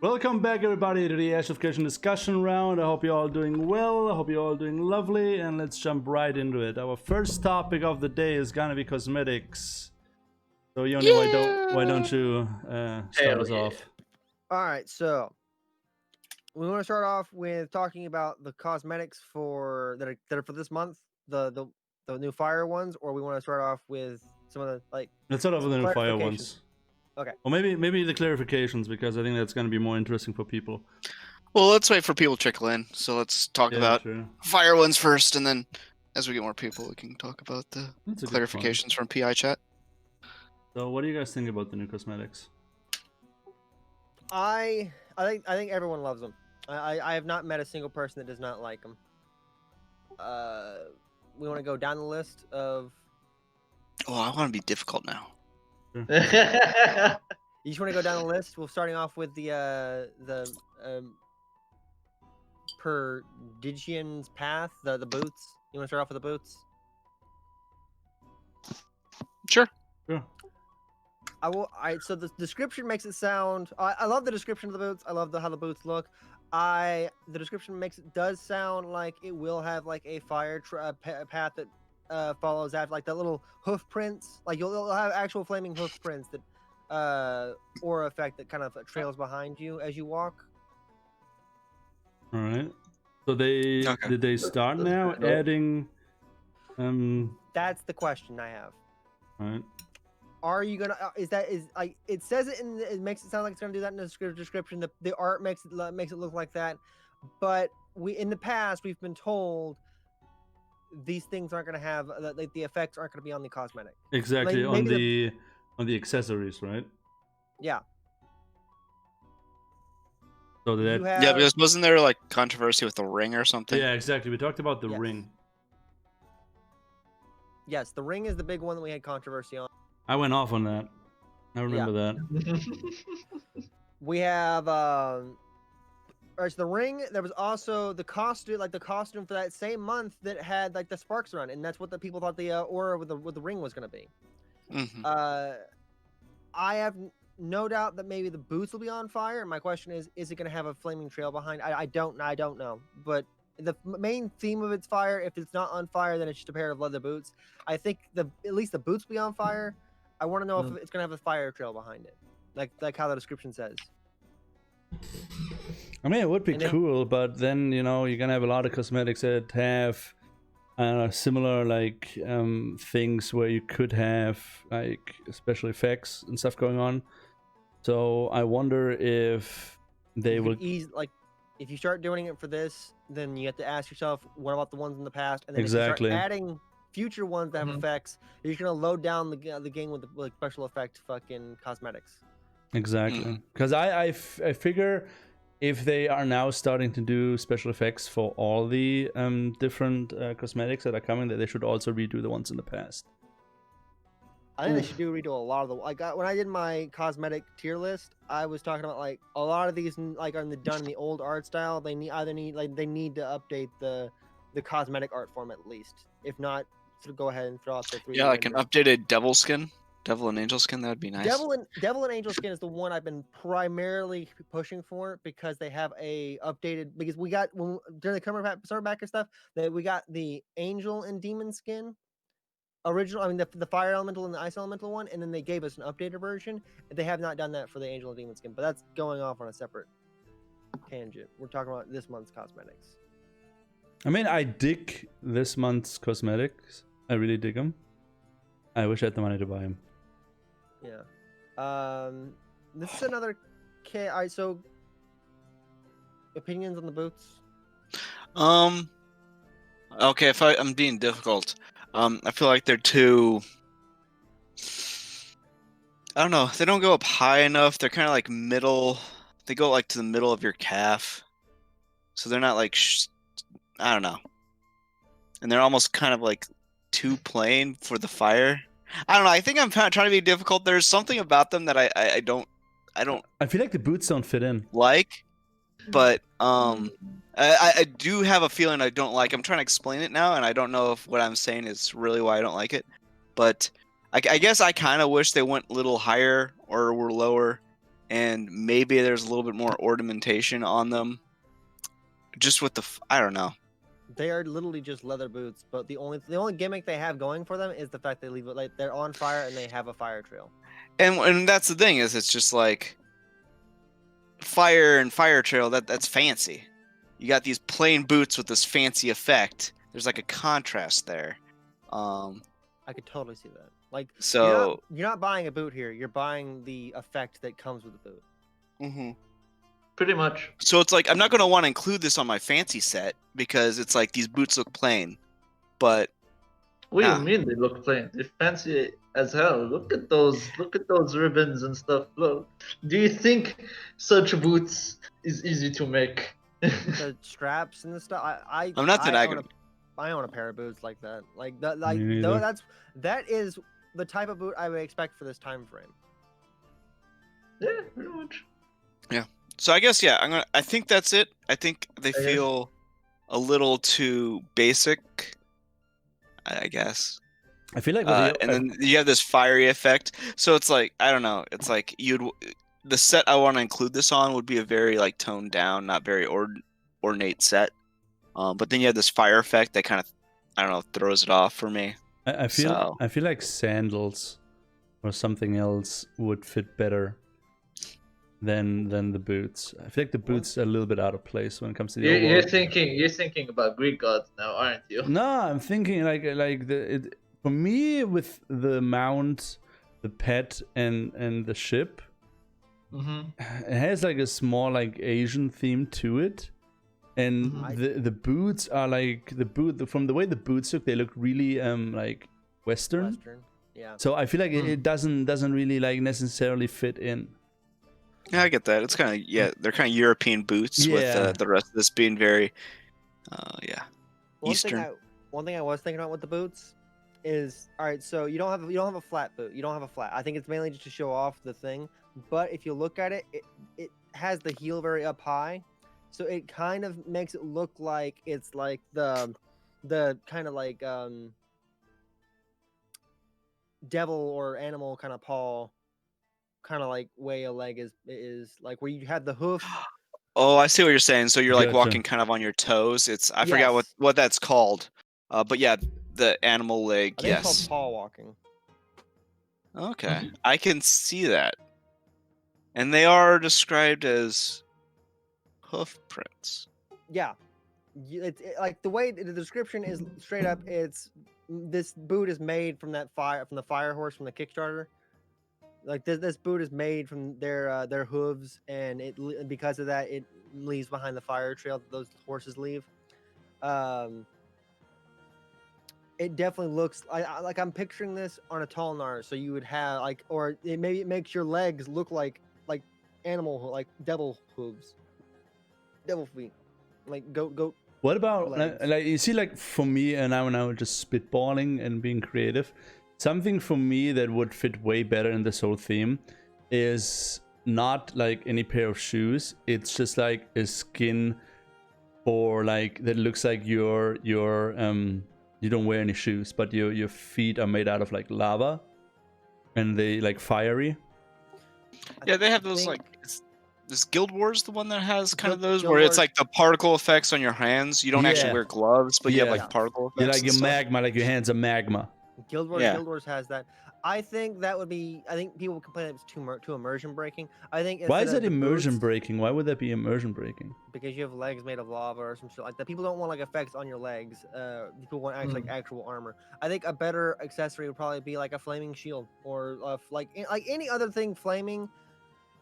Welcome back, everybody, to the Ash of Kitchen discussion round. I hope you're all doing well. I hope you're all doing lovely, and let's jump right into it. Our first topic of the day is gonna be cosmetics. So, Yoni, why don't you start us off? All right, so we want to start off with talking about the cosmetics for that are for this month, the new fire ones, or we want to start off with some of the Let's start off with the new fire ones. Okay. Or maybe the clarifications, because I think that's going to be more interesting for people. Well, let's wait for people to trickle in. So let's talk about fire ones first, and then as we get more people, we can talk about the clarifications from PI chat. So, what do you guys think about the new cosmetics? I think everyone loves them. I have not met a single person that does not like them. We want to go down the list of. Oh, I want to be difficult now. You just want to go down the list? We're starting off with the Perdigian's Path, the boots. You want to start off with the boots? Sure. Yeah. So the description makes it sound. I love the description of the boots. I love how the boots look. The description does sound like it will have like a fire path that follows after, like the little hoof prints. Like you'll have actual flaming hoof prints that aura effect that kind of trails behind you as you walk. All right. So did they start now adding? That's the question I have. All right. Are you gonna? It says it it makes it sound like it's gonna do that in the description. The art makes it look like that, but in the past we've been told these things aren't gonna have the effects aren't gonna be on the cosmetic. Exactly, on the accessories, right? Yeah. So yeah, because wasn't there like controversy with the ring or something? Yeah, exactly. We talked about the ring. Yes, the ring is the big one that we had controversy on. I went off on that. I remember that. We have so the ring. There was also the costume, the costume for that same month that had like the sparks around it, and that's what the people thought the aura with the ring was going to be. Mm-hmm. I have no doubt that maybe the boots will be on fire. My question is it going to have a flaming trail behind? I don't know, but the main theme of it's fire. If it's not on fire, then it's just a pair of leather boots. I think at least the boots will be on fire. I want to know if it's gonna have a fire trail behind it, like how the description says. I mean, it would be cool, but then you're gonna have a lot of cosmetics that have similar things where you could have like special effects and stuff going on. So I wonder if they will if you start doing it for this, then you have to ask yourself, what about the ones in the past? And then exactly. If you start adding future ones that have effects, you're just gonna load down the game with the special effect fucking cosmetics. Exactly, because I figure if they are now starting to do special effects for all the different cosmetics that are coming, that they should also redo the ones in the past. I think they should redo a lot of the when I did my cosmetic tier list, I was talking about a lot of these are done in the old art style. They need to update the cosmetic art form at least. If not, to go ahead and throw out the 3D. Yeah, like an updated devil and angel skin, that would be nice. Devil and angel skin is the one I've been primarily pushing for, because they have because we got during the summer backer stuff that we got the angel and demon skin original. I mean the fire elemental and the ice elemental one, and then they gave us an updated version. They have not done that for the angel and demon skin, but that's going off on a separate tangent. We're talking about this month's cosmetics. I mean, I dig this month's cosmetics. I really dig them. I wish I had the money to buy them. Yeah. This is another Alright, so opinions on the boots? Okay, if I'm being difficult, I feel like they're too. I don't know. They don't go up high enough. They're kind of like middle. They go to the middle of your calf, so they're not I don't know. And they're almost kind of too plain for the fire. I don't know. I think I'm trying to be difficult. There's something about them that I don't. I feel like the boots don't fit in. But I do have a feeling I don't like. I'm trying to explain it now, and I don't know if what I'm saying is really why I don't like it. But I guess I kind of wish they went a little higher or were lower, and maybe there's a little bit more ornamentation on them. Just with I don't know. They are literally just leather boots, but the only gimmick they have going for them is the fact they leave it like they're on fire and they have a fire trail. And that's the thing is it's just like fire and fire trail. That's fancy. You got these plain boots with this fancy effect. There's like a contrast there. I could totally see that. Like, so you're not buying a boot here. You're buying the effect that comes with the boot. Mm-hmm. Pretty much. So it's like I'm not going to want to include this on my fancy set because it's like these boots look plain. But What do you mean they look plain? They're fancy as hell. Look at those ribbons and stuff. Look. Do you think such boots is easy to make? The straps and the stuff. I'm not denying. I own a pair of boots like that. Like that. Me neither. No, that is the type of boot I would expect for this time frame. Yeah, pretty much. Yeah. So I guess I think that's it. I think they feel a little too basic. I guess. I feel like and then you have this fiery effect. So it's like I don't know. It's like the set I want to include this on would be a very like toned down, not very ornate set. But then you have this fire effect that kind of I don't know throws it off for me. I feel like sandals or something else would fit better than the boots. I feel like the boots are a little bit out of place when it comes to the You're thinking about Greek gods now, aren't you? No, I'm thinking for me with the mount, the pet, and the ship. It has like a small like Asian theme to it, and the boots are like from the way the boots look, they look really like Western. Yeah. So I feel like it doesn't really like necessarily fit in. Yeah, I get that. It's kind of they're kind of European boots with the rest of this being very Eastern. One thing I was thinking about with the boots is all right. So you don't have a flat boot. You don't have a flat. I think it's mainly just to show off the thing. But if you look at it, it has the heel very up high, so it kind of makes it look like it's like the kind of like devil or animal kind of paw, kind of like way a leg is like where you have the hoof. Oh, I see what you're saying. So you're like Gotcha. walking kind of on your toes. I forgot what that's called. But yeah, the animal leg. I think it's called paw walking. Okay, I can see that. And they are described as hoof prints. Yeah, like the way the description is straight up. It's this boot is made from the fire horse from the Kickstarter. Like this boot is made from their hooves, and because of that, it leaves behind the fire trail that those horses leave. It definitely looks like I'm picturing this on a tall Nar, so you would have like, or it makes your legs look like animal, like devil hooves, devil feet, like goat. What about legs. like you see, like for me, and now just spitballing and being creative, something for me that would fit way better in this whole theme is not like any pair of shoes. It's just like a skin for like that looks like your you don't wear any shoes, but your feet are made out of like lava, and they like fiery. Yeah, they have those like. Is Guild Wars the one that has kind of those where it's like the particle effects on your hands? You don't actually wear gloves, but you have like particle effects. You're like your magma, like your hands are magma. Guild Wars has that. I think that would be. I think people complain that it's too immersion breaking. I think. Why is it immersion breaking? Why would that be immersion breaking? Because you have legs made of lava or some shit like that. People don't want like effects on your legs. People want like actual armor. I think a better accessory would probably be like a flaming shield or like any other thing flaming,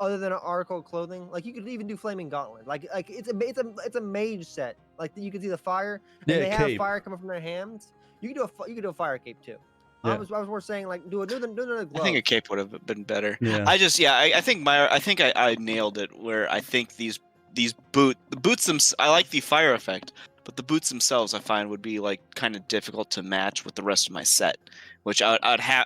other than an article of clothing. Like you could even do flaming gauntlet. Like it's a mage set. Like you can see the fire. And they have fire coming from their hands. You could do a fire cape too. Yeah. I was more saying like do another glove. I think a cape would have been better. Yeah. I think I nailed it where I think the boots I like the fire effect, but the boots themselves I find would be like kind of difficult to match with the rest of my set, which I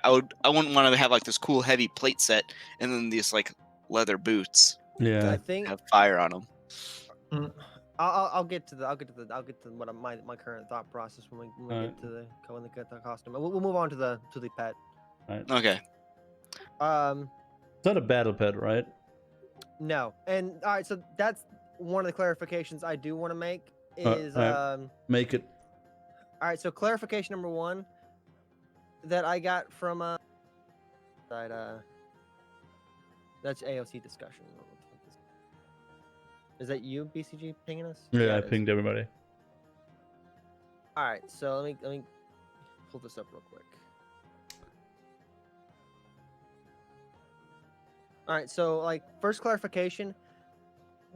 wouldn't want to have like this cool heavy plate set and then these like leather boots. Yeah. I think have fire on them. I'll get to what my current thought process when we get to the costume. We'll move on to the pet. Right. Okay. It's not a battle pet, right? No. And all right, so that's one of the clarifications I do want to make is alright. Make it. all right, so clarification number 1 that I got from that's AOC discussion. Is that you, BCG, pinging us? Yeah, I it is. pinged everybody. All right, so let me pull this up real quick. All right, so like first clarification,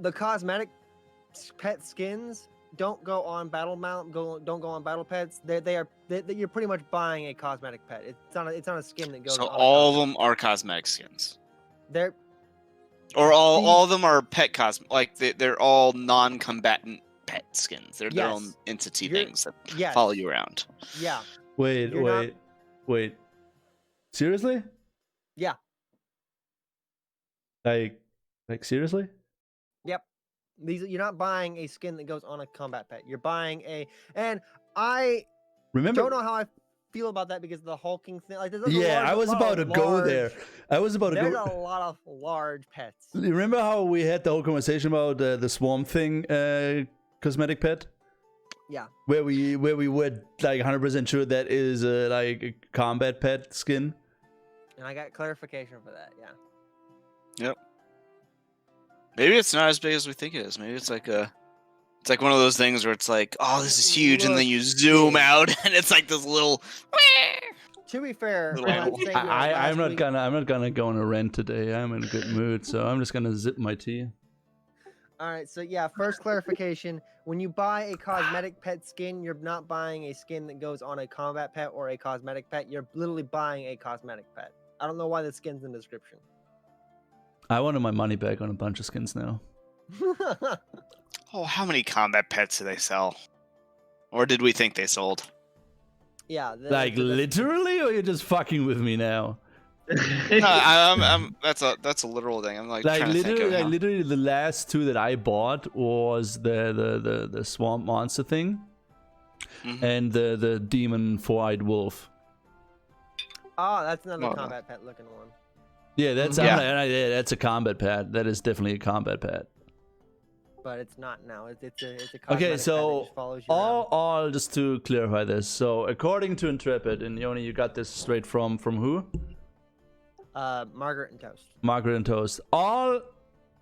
the cosmetic pet skins don't go on battle mount. Don't go on battle pets. You're pretty much buying a cosmetic pet. It's not a skin that goes. So on all of them are cosmetic skins, They're or all of them are pet like they're all non-combatant pet skins. They're their own entity things that follow you around. Yeah. Wait. Seriously? Yeah. Like seriously? Yep. You're not buying a skin that goes on a combat pet. You're buying and I don't know how I feel about that because of the hulking thing. Like, I was about to go there. There's a lot of large pets. Remember how we had the whole conversation about the swarm thing, cosmetic pet? Yeah. Where we were like 100% sure that is like a combat pet skin. And I got clarification for that. Yeah. Yep. Maybe it's not as big as we think it is. Maybe it's like one of those things where it's like, oh, this is huge, and then you zoom out, and it's like this little. To be fair, I'm not gonna go on a rant today. I'm in a good mood, so I'm just gonna zip my tea. All right, so yeah, first clarification: when you buy a cosmetic pet skin, you're not buying a skin that goes on a combat pet or a cosmetic pet. You're literally buying a cosmetic pet. I don't know why the skin's in the description. I wanted my money back on a bunch of skins now. Oh, how many combat pets do they sell? Or did we think they sold? Yeah. Like literally, or you're just fucking with me now? No, that's a literal thing. I'm like trying to think of literally the last 2 that I bought was the swamp monster thing, and the demon 4-eyed wolf. Oh, that's another combat pet looking one. Yeah, that's that's a combat pet. That is definitely a combat pet. But it's not now. It's a cosmetic okay. So pet that just follows you around. all just to clarify this. So according to Intrepid, and Yoni, you got this straight from who? Margaret and Toast. Margaret and Toast. All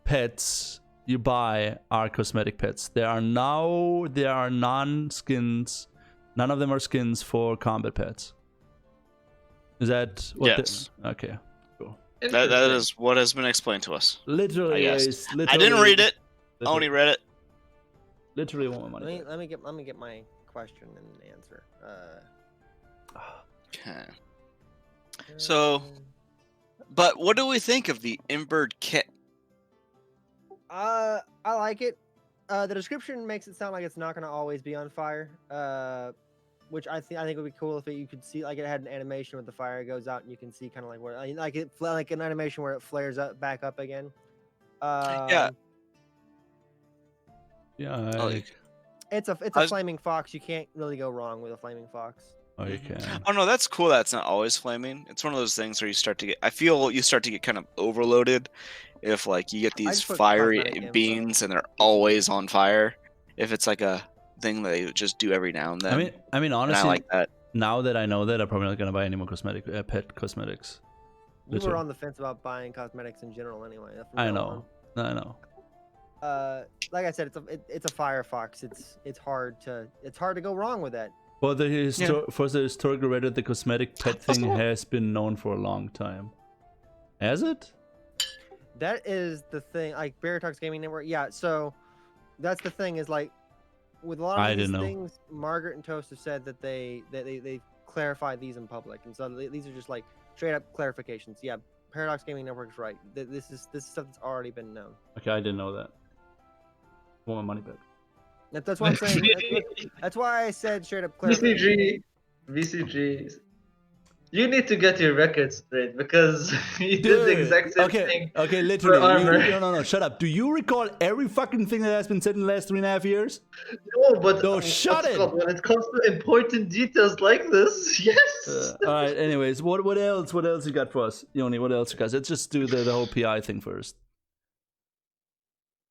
pets you buy are cosmetic pets. There are non-skins. None of them are skins for combat pets. Is that what? Yes. Okay. Cool. That is what has been explained to us. Literally, I didn't read it. I only read it. Literally want my money. Let me get my question and answer. Okay. So, but what do we think of the Embered kit? I like it. The description makes it sound like it's not going to always be on fire. Which I think would be cool if you could see, like, it had an animation where the fire goes out and you can see kind of like where, like an animation where it flares up back up again. Yeah. Yeah. It's a flaming fox. You can't really go wrong with a flaming fox. Oh, you can. Oh no, that's cool. That's not always flaming. It's one of those things where I feel you start to get kind of overloaded if like you get these fiery beans and they're always on fire. If it's like a thing that they just do every now and then. I mean, honestly, I like that. Now that I know that, I'm probably not gonna buy any more pet cosmetics. You were on the fence about buying cosmetics in general, anyway. I know. Like I said, it's a firefox. It's hard to go wrong with that. For the historical Reddit, the cosmetic pet thing has been known for a long time. Has it? That is the thing. Like Bear Talks Gaming Network. Yeah. So that's the thing. Is like with a lot of these things, Margaret and Toast have said that they clarified these in public, and so these are just like straight up clarifications. Yeah. Paradox Gaming Network's right. This is stuff that's already been known. Okay, I didn't know that. I want my money back. That's what I'm saying. That's why I said straight up VCG. You need to get your records straight because you did the exact same thing. Okay, literally. No, shut up. Do you recall every fucking thing that has been said in the last 3.5 years? No, but shut it. When it comes to important details like this, yes. All right. Anyways, what else? What else you got for us, Yoni? What else, guys? Let's just do the whole PI thing first.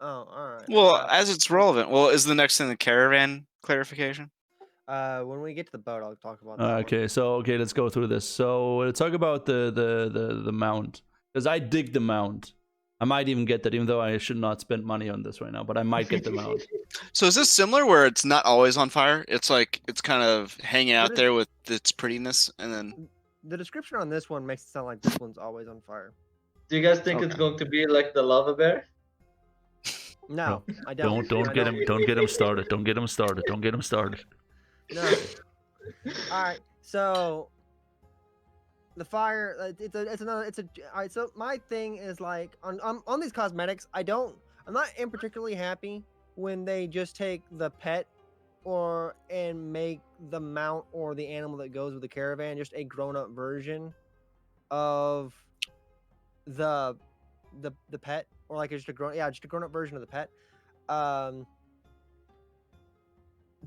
Oh, all right. Well, as it's relevant. Well, is the next thing the caravan clarification? When we get to the boat, I'll talk about that. one. Okay, so let's go through this. So let's talk about the mount, because I dig the mount. I might even get that, even though I should not spend money on this right now. But I might get the mount. So is this similar where it's not always on fire? It's like it's kind of hanging out What is- there with its prettiness, and then The description on this one makes it sound like this one's always on fire. Do you guys think it's Okay. going to be like the lava bear? No, I don't. Don't I get him. Don't get him started. Don't get him started. Don't get him started. No. All right. So the fire. All right. So my thing is like on these cosmetics. I'm not in particularly happy when they just take the pet and make the mount or the animal that goes with the caravan just a grown-up version of the pet, or like just a grown-up version of the pet.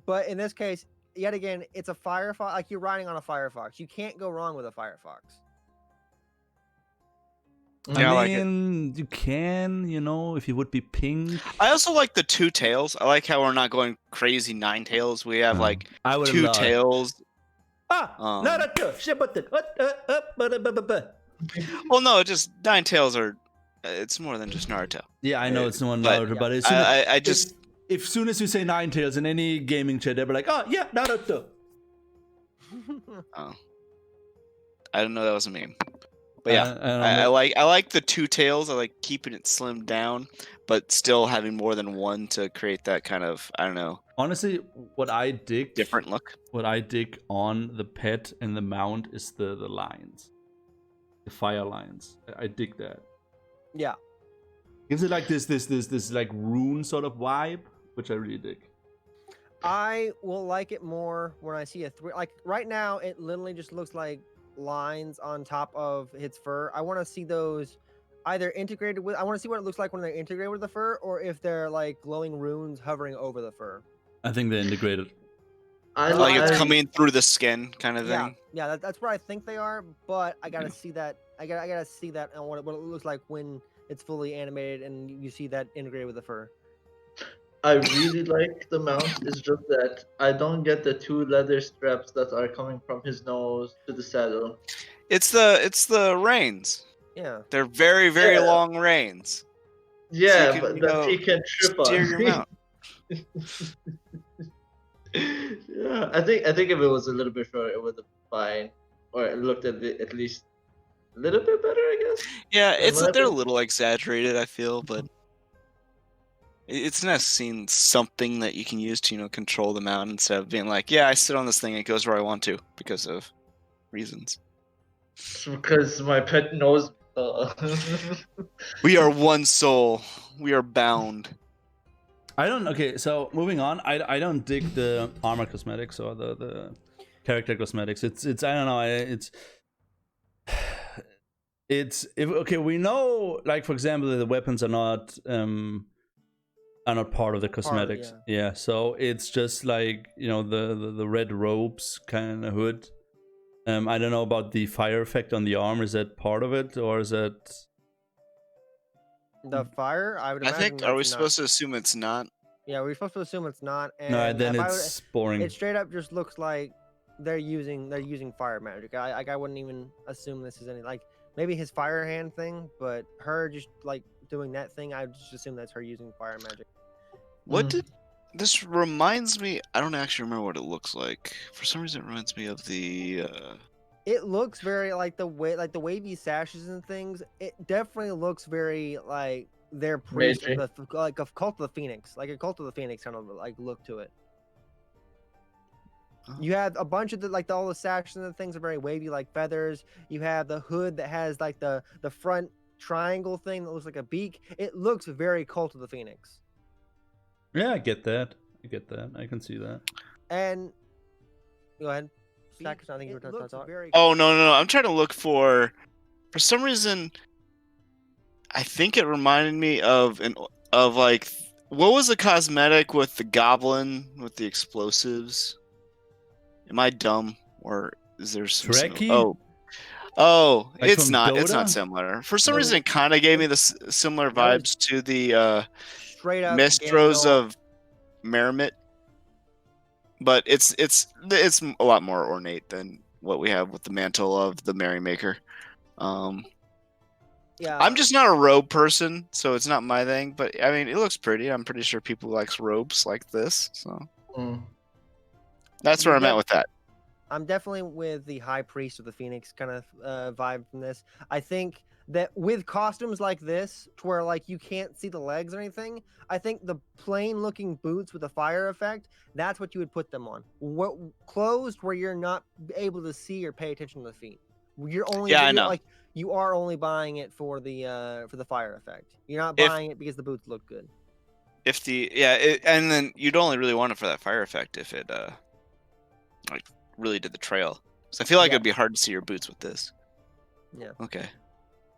But in this case, yet again, it's a firefox. Like you're riding on a firefox. You can't go wrong with a firefox. Yeah, I I like it. mean, you can, if you would be pink. I also like the 2 tails. I like how we're not going crazy 9 tails. We have like I would 2 tails. Well, no, just 9 tails are. It's more than just Naruto. Yeah, I know it's one But- Naruto, but as soon as, I just if soon as you say Nine Tails in any gaming chat, they'll be like, "Oh yeah, Naruto." I didn't know that was a meme. But yeah, I I like the 2 tails. I like keeping it slimmed down, but still having more than one to create that kind of, I don't know, honestly, what I dig different look. What I dig on the pet and the mount is the lines, the fire lines. I dig that. Yeah. Gives it like this like rune sort of vibe, which I really dig. I will like it more when I see a 3. Like right now, it literally just looks like lines on top of its fur. I want to see those either integrated with. I want to see what it looks like when they're integrated with the fur, or if they're like glowing runes hovering over the fur. I think they're integrated. Like it's coming through the skin kind of thing. Yeah, that's where I think they are. But I gotta see that. I gotta see that and what it looks like when it's fully animated and you see that integrated with the fur. I really like the mount. It's just that I don't get the 2 leather straps that are coming from his nose to the saddle. It's the reins. Yeah. They're very, very Yeah. long reins. Yeah, can, but you that know, he can trip Steer on. your mount. Yeah, I think if it was a little bit shorter, it would have been fine, or it looked at least a little bit better, I guess. Yeah, In my they're a opinion. little exaggerated, I feel, but it's nice seeing something that you can use to, control the mount instead of being like, yeah, I sit on this thing, it goes where I want to because of reasons. Because my pet knows. We are one soul. We are bound. Okay, so moving on. I don't dig the armor cosmetics or the character cosmetics. It's I don't know. Okay, we know, like, for example, the weapons are not part of the cosmetics. Yeah, so it's just like, the red robes kind of hood. I don't know about the fire effect on the arm. Is that part of it, or is that The fire? I would I imagine. think, are we that's not. supposed to assume it's not? Yeah, we're supposed to assume it's not. And no? Then if it's boring. it straight up just looks like they're using fire magic. I wouldn't even assume this is any like maybe his fire hand thing, but her just like doing that thing, I would just assume that's her using fire magic. What did this reminds me? I don't actually remember what it looks like. For some reason, it reminds me of the. It looks very like the wavy sashes and things. It definitely looks very like their priest of Magic. like a cult of the phoenix, like a cult of the phoenix kind of like look to it. Oh. You have a bunch of all the sashes and the things are very wavy, like feathers. You have the hood that has like the front triangle thing that looks like a beak. It looks very cult of the phoenix. Yeah, I get that. I can see that. And go ahead. Stackers, I think you were talking about. Oh no! I'm trying to look for some reason. I think it reminded me of like what was the cosmetic with the goblin with the explosives? Am I dumb or is there some? Trekkie? Oh, Like it's from not. It's Dota? not similar. For some No, reason, it kind of gave me the similar that was- vibes to the straight up Mistros Gandalf. of Merrimit, but it's a lot more ornate than what we have with the mantle of the Merrymaker. Yeah, I'm just not a robe person, so it's not my thing. But I mean, it looks pretty. I'm pretty sure people likes robes like this, so that's where I'm at with that. I'm definitely with the High Priest of the Phoenix kind of vibe from this. I think that with costumes like this, to where like you can't see the legs or anything, I think the plain looking boots with the fire effect, that's what you would put them on. What closed where you're not able to see or pay attention to the feet. You're only I know. like you are only buying it for the fire effect. You're not buying it because the boots look good. If and then you'd only really want it for that fire effect if it like really did the trail. So I feel like it'd be hard to see your boots with this. Yeah. Okay.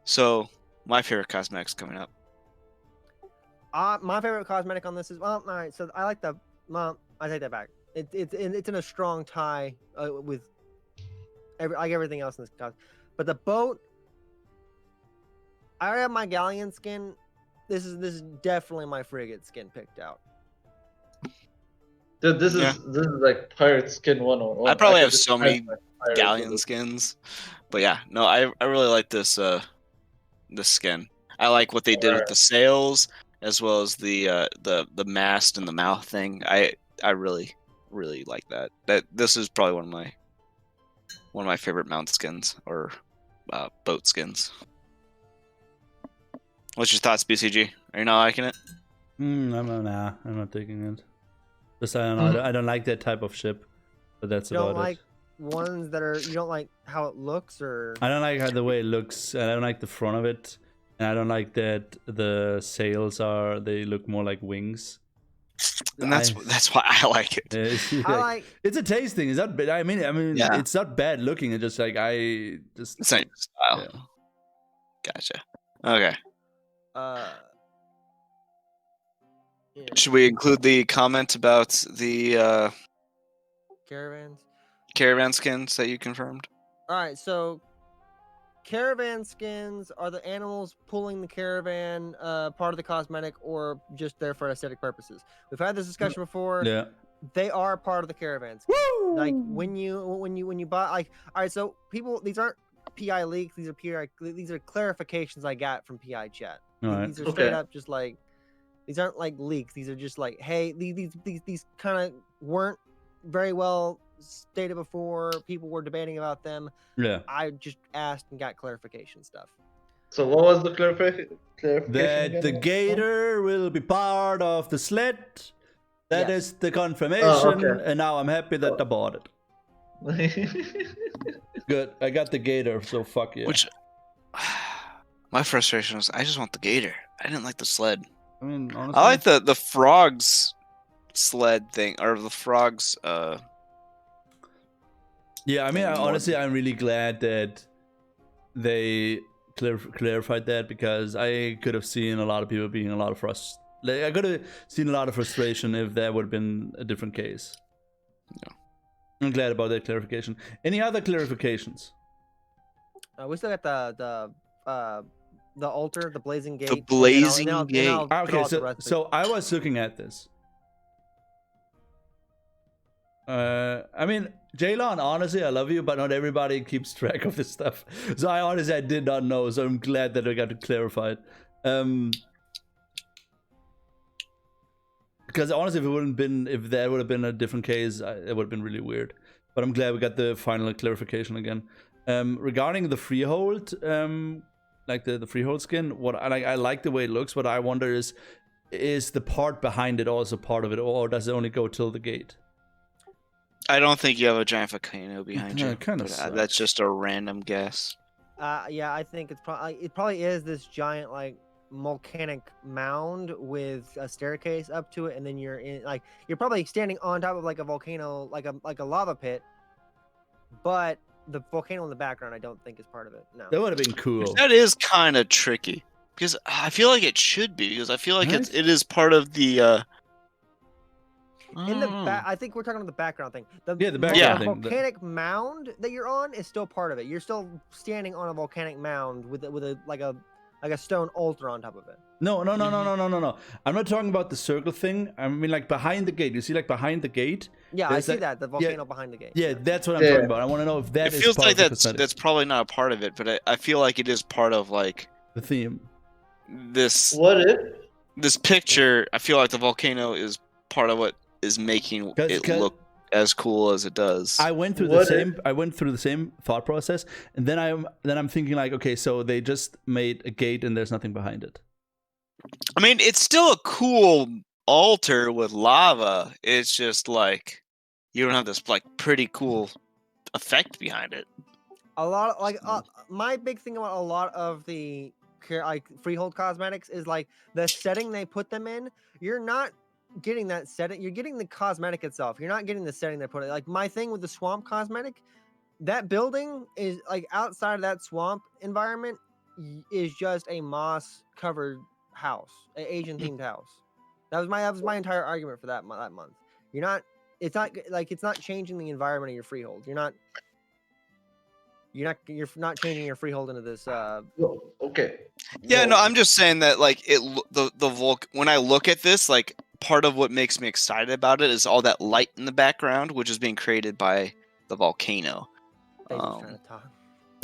So my favorite cosmetics coming up. My favorite cosmetic on this is all right. So I like I take that back. It's in a strong tie with everything else in this cosmetic. But the boat, I already have my galleon skin. This is definitely my frigate skin picked out. Dude, this is like pirate skin 101. I probably have so many galleon skins, but yeah, no, I really like this this skin. I like what they did with the sails as well as the mast and the mouth thing. I really like that. This is probably one of my favorite mount skins or boat skins. What's your thoughts, BCG? Are you not liking it? I'm not taking it. Just I don't know. I don't like that type of ship, but that's about it. You don't like ones that are. You don't like how it looks, or I don't like how the way it looks. I don't like the front of it, and I don't like that the sails they look more like wings. And that's why I like it. It's a taste thing. It's not bad. I mean, it's not bad looking. It's just like it's not your style. Yeah. Gotcha. Okay. Should we include the comment about the caravan skins that you confirmed? All right, so caravan skins are the animals pulling the caravan part of the cosmetic, or just there for aesthetic purposes. We've had this discussion before. Yeah, they are part of the caravan skin. Woo! Like when you buy, like, all right, so people, these aren't PI leaks. These are clarifications I got from PI chat. Right. These are straight up just like, these aren't like leaks. These are just like, hey, these kind of weren't very well stated before. People were debating about them. Yeah. I just asked and got clarification stuff. So what was the clarification? That the gator will be part of the sled. That is the confirmation, and now I'm happy that I bought it. Good, I got the gator, so fuck yeah. Which, my frustration was, I just want the gator. I didn't like the sled. I mean, honestly, I like the frogs sled thing, or the frogs. Yeah, I mean, honestly, I'm really glad that they clarified that, because I could have seen a lot of people being I could have seen a lot of frustration if that would have been a different case. Yeah. I'm glad about that clarification. Any other clarifications? We still got the altar, the blazing gate. The blazing gate. Okay, so I was looking at this. I mean, Jaylon, honestly, I love you, but not everybody keeps track of this stuff. So I did not know, so I'm glad that I got to clarify it. Because honestly, if that would have been a different case, it would have been really weird. But I'm glad we got the final clarification again. Regarding the freehold, like the freehold skin, I like the way it looks. What I wonder is the part behind it also part of it, or does it only go till the gate? I don't think you have a giant volcano behind you. Kind of. That's just a random guess. Yeah, I think it probably is this giant like volcanic mound with a staircase up to it, and then you're probably standing on top of like a volcano, like a lava pit, but the volcano in the background I don't think is part of it. No, that would have been cool. That is kind of tricky, because I feel like it should be, because I feel like it is part of the in the back. I think we're talking about the background thing. The background thing. Volcanic mound that you're on is still part of it. You're still standing on a volcanic mound with a like a stone altar on top of it. No. I'm not talking about the circle thing. I mean, like behind the gate. You see, like behind the gate. Yeah, I there's see that the volcano behind the gate. Yeah, that's what I'm Yeah. talking about. I want to know if that It is feels part like of the that's cosmetics. probably not a part of it, but I feel like it is part of like The theme. this What if? this picture. I feel like the volcano is part of what is making it 'Cause- look as cool as it does. I went through What the same thought process, and then I'm thinking like, okay, so they just made a gate and there's nothing behind it. I mean, it's still a cool altar with lava. It's just like you don't have this like pretty cool effect behind it. A lot of, like my big thing about a lot of the like freehold cosmetics is like the setting they put them in. You're not getting that setting. You're getting the cosmetic itself. You're not getting the setting they put it. Like my thing with the swamp cosmetic, that building is like outside of that swamp environment is just a moss covered house, an Asian themed house. That was my entire argument for that month. You're not. It's not like it's not changing the environment of your freehold. You're not changing your freehold into this. Well, okay. Yeah, Well, no, I'm just saying that like when I look at this, like part of what makes me excited about it is all that light in the background, which is being created by the volcano. Faisal's trying to talk.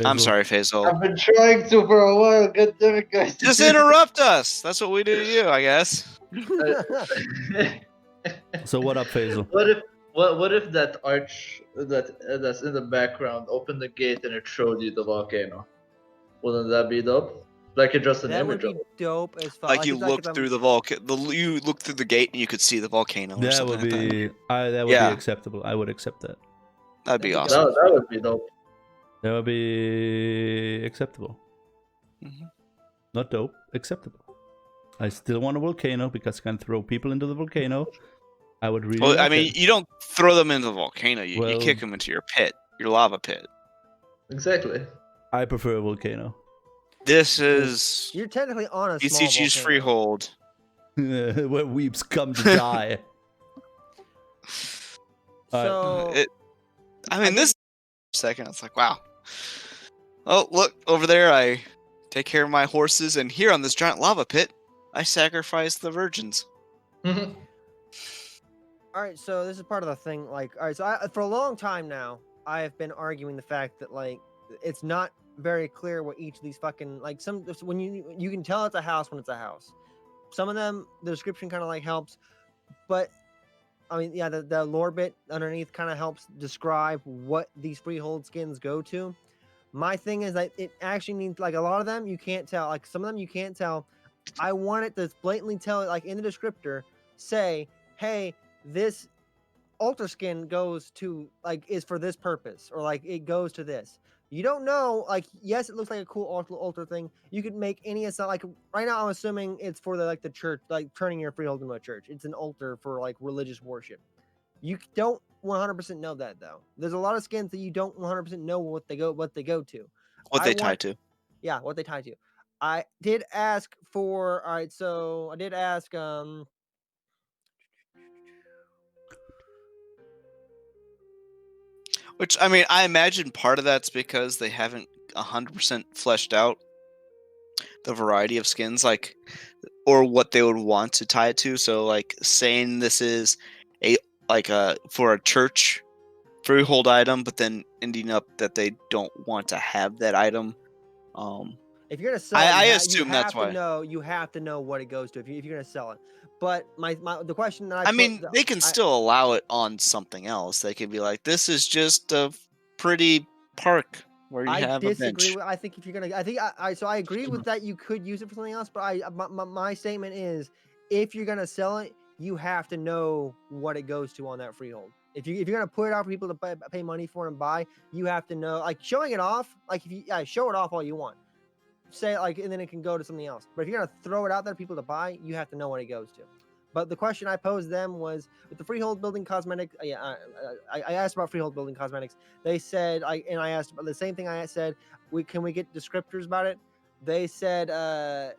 I'm Faisal. sorry, Faisal. I've been trying to for a while. God damn it, guys. Just interrupt us. That's what we do to you, I guess. So what up, Faisal? What if that arch that's in the background opened the gate and it showed you the volcano? Wouldn't that be dope? Like it's just an That would image be of it. dope as fuck. Like you it's like look through the volcano, you look through the gate and you could see the volcano. Or That something would like be that. that would Yeah. be acceptable. I would accept that. That'd be That'd be awesome. That would be dope. That would be acceptable. Mhm. Not dope, acceptable. I still want a volcano because I can throw people into the volcano. I would really. Well, I like mean, it. you don't throw them into the volcano. You Well- kick them into your pit, your lava pit. Exactly. I prefer a volcano. This is You're technically on a small BCG's volcano. freehold. Where weeps come to die. So I mean, this second, it's like, wow. Oh, look over there. I take care of my horses, and here on this giant lava pit, I sacrifice the virgins. Mhm. all right, so this is part of the thing. Like, all right, so for a long time now, I have been arguing the fact that like it's not very clear what each of these fucking like when you can tell it's a house when it's a house. Some of them the description kind of like helps, but I mean, yeah, the lore bit underneath kind of helps describe what these freehold skins go to. My thing is that it actually needs like a lot of them you can't tell. Like some of them you can't tell. I want it to blatantly tell it like in the descriptor, say, hey, this altar skin goes to like is for this purpose, or like it goes to this. You don't know, like yes, it looks like a cool altar thing. You could make any assumption. Like right now, I'm assuming it's for the church, like turning your freehold into a church. It's an altar for like religious worship. You don't 100% know that though. There's a lot of skins that you don't 100% know what they go to. What I they tie want- to. Yeah, what they tie to. I did ask for. All right, so I did ask. Which, I mean, I imagine part of that's because they haven't 100% fleshed out the variety of skins, like, or what they would want to tie it to. So, like, saying this is for a church freehold item, but then ending up that they don't want to have that item. If you're gonna sell, I it, assume that's why. You have to know what it goes to if you're gonna sell it. But the question that I mean, they can still allow it on something else. They could be like, this is just a pretty park where you I have a disagree bench. with. I think if you're gonna, I agree with that. You could use it for something else, but my statement is, if you're gonna sell it, you have to know what it goes to on that freehold. If you're gonna put it out for people to pay money for and buy, you have to know. Like showing it off, like if you show it off all you want, say like, and then it can go to something else. But if you're gonna throw it out there for people to buy, you have to know what it goes to. But the question I posed them was with the freehold building cosmetics. I asked about freehold building cosmetics. They said, I asked about the same thing I said. Can we get descriptors about it? They said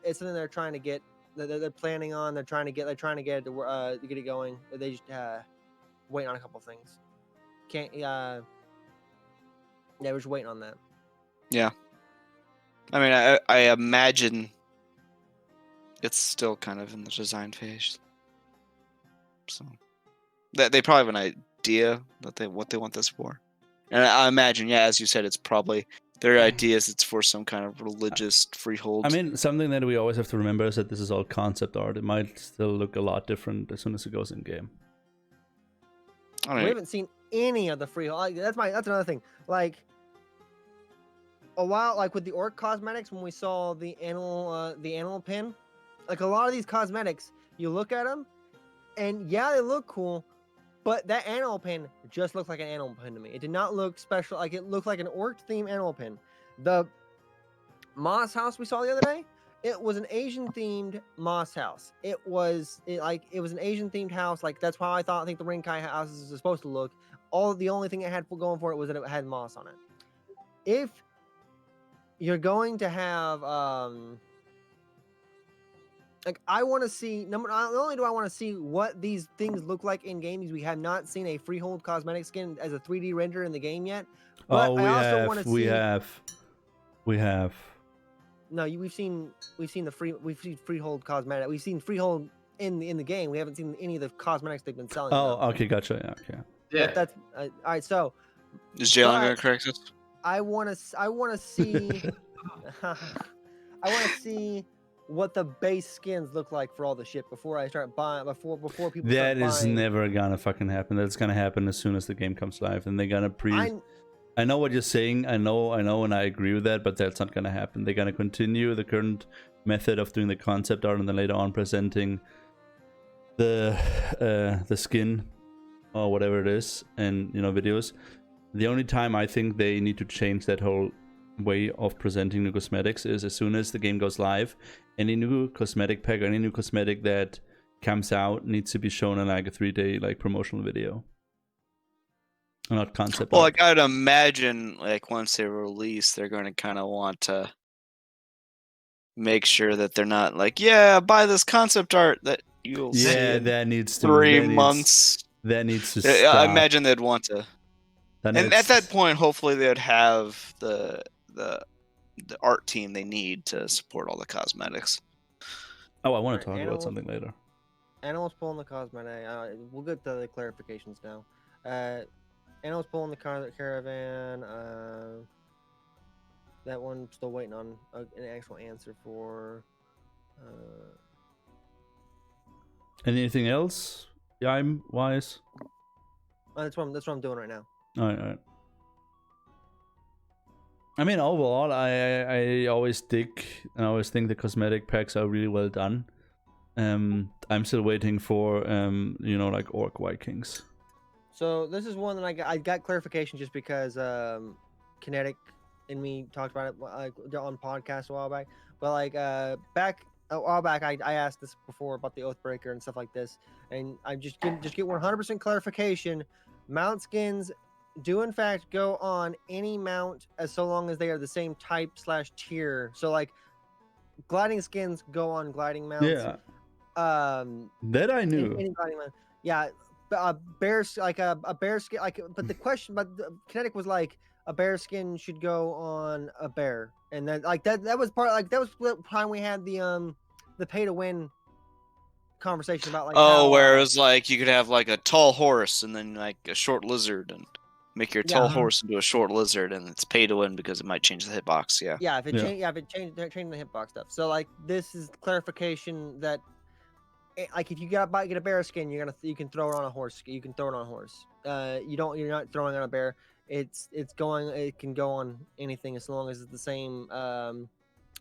it's something they're trying to get. They're planning on. They're trying to get it to get it going. They just waiting on a couple things. Can't. Yeah, we're just waiting on that. Yeah. I mean, I imagine it's still kind of in the design phase. So they probably have an idea that what they want this for. And I imagine, yeah, as you said, it's probably their ideas. It's for some kind of religious freehold. I mean, something that we always have to remember is that this is all concept art. It might still look a lot different as soon as it goes in game. I We mean, haven't seen any of the freehold. Like, that's another thing. Like a while, like with the orc cosmetics, when we saw the animal pin, like a lot of these cosmetics, you look at them, and yeah, they look cool, but that animal pin just looked like an animal pin to me. It did not look special. Like it looked like an orc themed animal pin. The moss house we saw the other day, it was an Asian themed moss house. It was an Asian themed house. Like that's how I think the Rinkai houses are supposed to look. The only thing it had going for it was that it had moss on it. If you're going to have like I want to see not only do I want to see what these things look like in game, because we have not seen a freehold cosmetic skin as a 3D render in the game yet. But Oh, I also want to see. We have. No, we've seen freehold cosmetic. We've seen freehold in the game. We haven't seen any of the cosmetics they've been selling. Oh, though. okay, gotcha. Yeah, okay. Yeah. That's all right. So is Jalen going to correct us? I want to see. I want to see what the base skins look like for all the shit before I start buying. Before people. That start is buying. never gonna fucking happen. That's gonna happen as soon as the game comes live, and they're gonna I know what you're saying. I know, and I agree with that. But that's not gonna happen. They're gonna continue the current method of doing the concept art, and then later on presenting the skin or whatever it is, and videos. The only time I think they need to change that whole way of presenting new cosmetics is as soon as the game goes live. Any new cosmetic pack or any new cosmetic that comes out needs to be shown in like a 3-day like promotional video, not concept Well, art. I gotta imagine like once they release, they're going to kind of want to make sure that they're not like, yeah, buy this concept art that you'll see in That needs to 3 months. That needs to I stop. imagine they'd want to. And at that point, hopefully, they'd have the art team they need to support all the cosmetics. Oh, I want to talk Animals, about something later. Animals pulling the cosmetic. We'll get to the clarifications now. Animals pulling the caravan. That one still waiting on an actual answer for. Anything else? Yaim wise? That's what I'm doing right now. All right. I mean, overall, I always think the cosmetic packs are really well done. I'm still waiting for like Orc Vikings. So this is one that I got clarification just because Kinetic and me talked about it like on podcast a while back. But like a while back, I asked this before about the Oathbreaker and stuff like this, and I just get 100% clarification. Mount skins do in fact go on any mount as so long as they are the same type / tier. So like gliding skins go on gliding mounts. Yeah. That I knew. Any gliding mount. Yeah. A bear like a bear skin like, but the question, but the Kinetic was like a bear skin should go on a bear, and then like that was part like that was the time we had the pay to win conversation about like where it was like you could have like a tall horse and then like a short lizard and make your tall horse into a short lizard, and it's pay to win because it might change the hitbox. If it changed the hitbox stuff. So like this is clarification that like if you get a bear skin, you can throw it on a horse. You can throw it on a horse. You're not throwing on a bear. It can go on anything as long as it's the same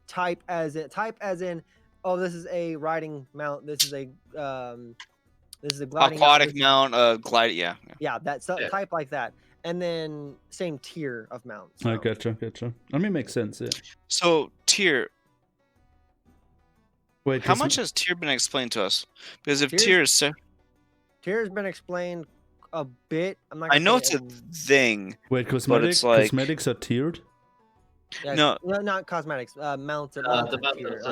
type as in oh, this is a riding mount. This is a gliding aquatic mount. Glide. Yeah. That's type like that, and then same tier of mounts. So. I gotcha. I mean, makes sense. Yeah. So tier. Wait, how much has tier been explained to us? Because if tier has been explained a bit. I know it's a thing. Wait, cosmetics are tiered? Yeah, no, not cosmetics. Mounts are tiered.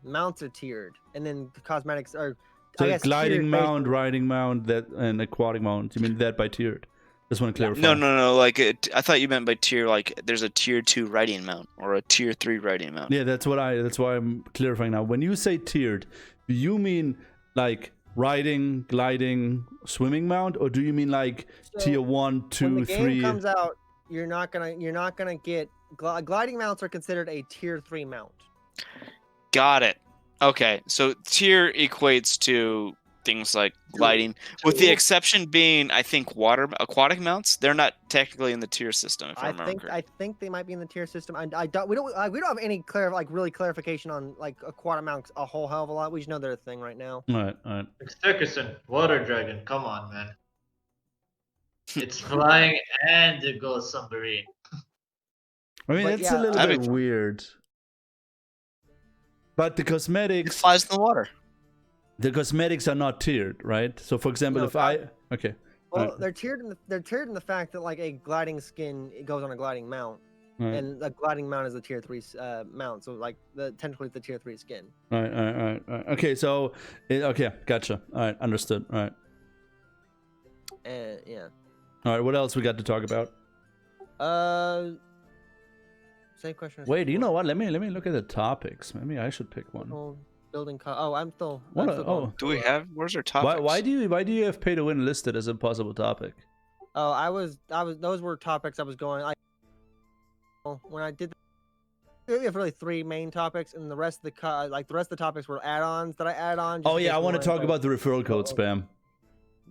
Mounts are tiered, and then the cosmetics are. So gliding mount, riding mount, that and aquatic mount. You mean that by tiered? Just want to clarify. No. Like I thought you meant by tier. Like there's a tier 2 writing mount or a tier 3 writing mount. Yeah, that's why I'm clarifying now. When you say tiered, do you mean like riding, gliding, swimming mount, or do you mean like tier 1, 2, when the 3? When the game comes out, you're not gonna get gliding mounts are considered a tier 3 mount. Got it. Okay, so tier equates to things like gliding, with the exception being, I think, aquatic mounts. They're not technically in the tier system. If I remember correctly. I think they might be in the tier system. We don't have any clarification on like aquatic mounts a whole hell of a lot. We just know they're a thing right now. All right. Circusson, water dragon. Come on, man. It's flying and it goes submarine. I mean, But it's a yeah, little bit weird. But the It cosmetics, flies in the water. the cosmetics are not tiered, right? So, for example, No, if I okay, Well, Right. they're tiered in the fact that like a gliding skin it goes on a gliding mount, Right. and a gliding mount is a tier 3 mount. So like technically the tier 3 skin. All right. Okay, so okay, gotcha. All right, understood. All right. Yeah. All right. What else we got to talk about? Same question. as Wait, you before. know what? Let me look at the topics. Maybe I should pick one. Building. I'm still. What? I'm still going. Do we have? Where's our topics? Why do you have pay to win listed as a possible topic? Oh, I was. Those were topics I was going. When I did. We have really 3 main topics, and the rest of the topics were add-ons that I add on. Oh yeah, I want to talk about the referral code spam.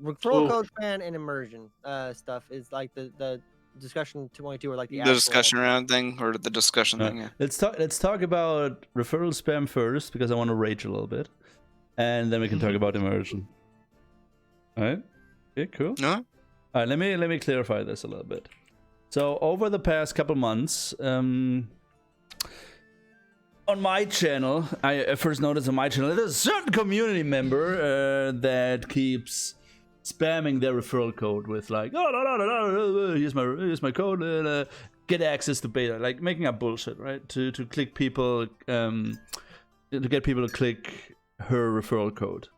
Referral code span and immersion stuff is like the discussion 2.2 or like the discussion round thing or the discussion thing. Yeah. Let's talk about referral spam first because I want to rage a little bit, and then we can talk about immersion. All right. Okay. Cool. No. All right. Let me clarify this a little bit. So over the past couple months, on my channel, I first noticed on my channel there's a certain community member that keeps spamming their referral code with like, oh no, here's my code, get access to beta, like making up bullshit, right? To click people, to get people to click her referral code.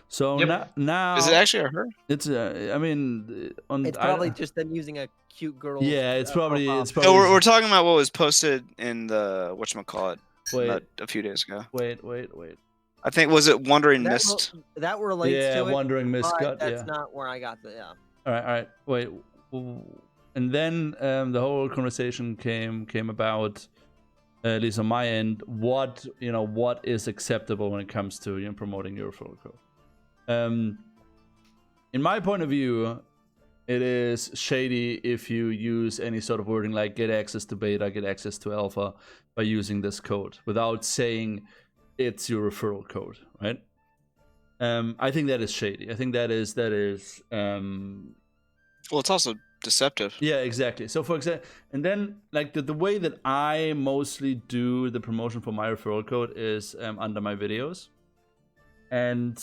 So now is it actually a her? It's I mean, it's probably just them using a cute girl. Yeah, it's probably. So we're talking about what was posted in the whatchamacallit a few days ago. Wait. I think was it Wandering Mist? That relates to it. Yeah, Wandering Mist. That's not where I got the All right. Wait. And then the whole conversation came about, at least on my end, what is acceptable when it comes to promoting your referral code. In my point of view, it is shady if you use any sort of wording like get access to beta, get access to alpha by using this code without saying it's your referral code, right? I think that is shady. I think that is well, it's also deceptive. Yeah, exactly. So for example, and then like the way that I mostly do the promotion for my referral code is under my videos, and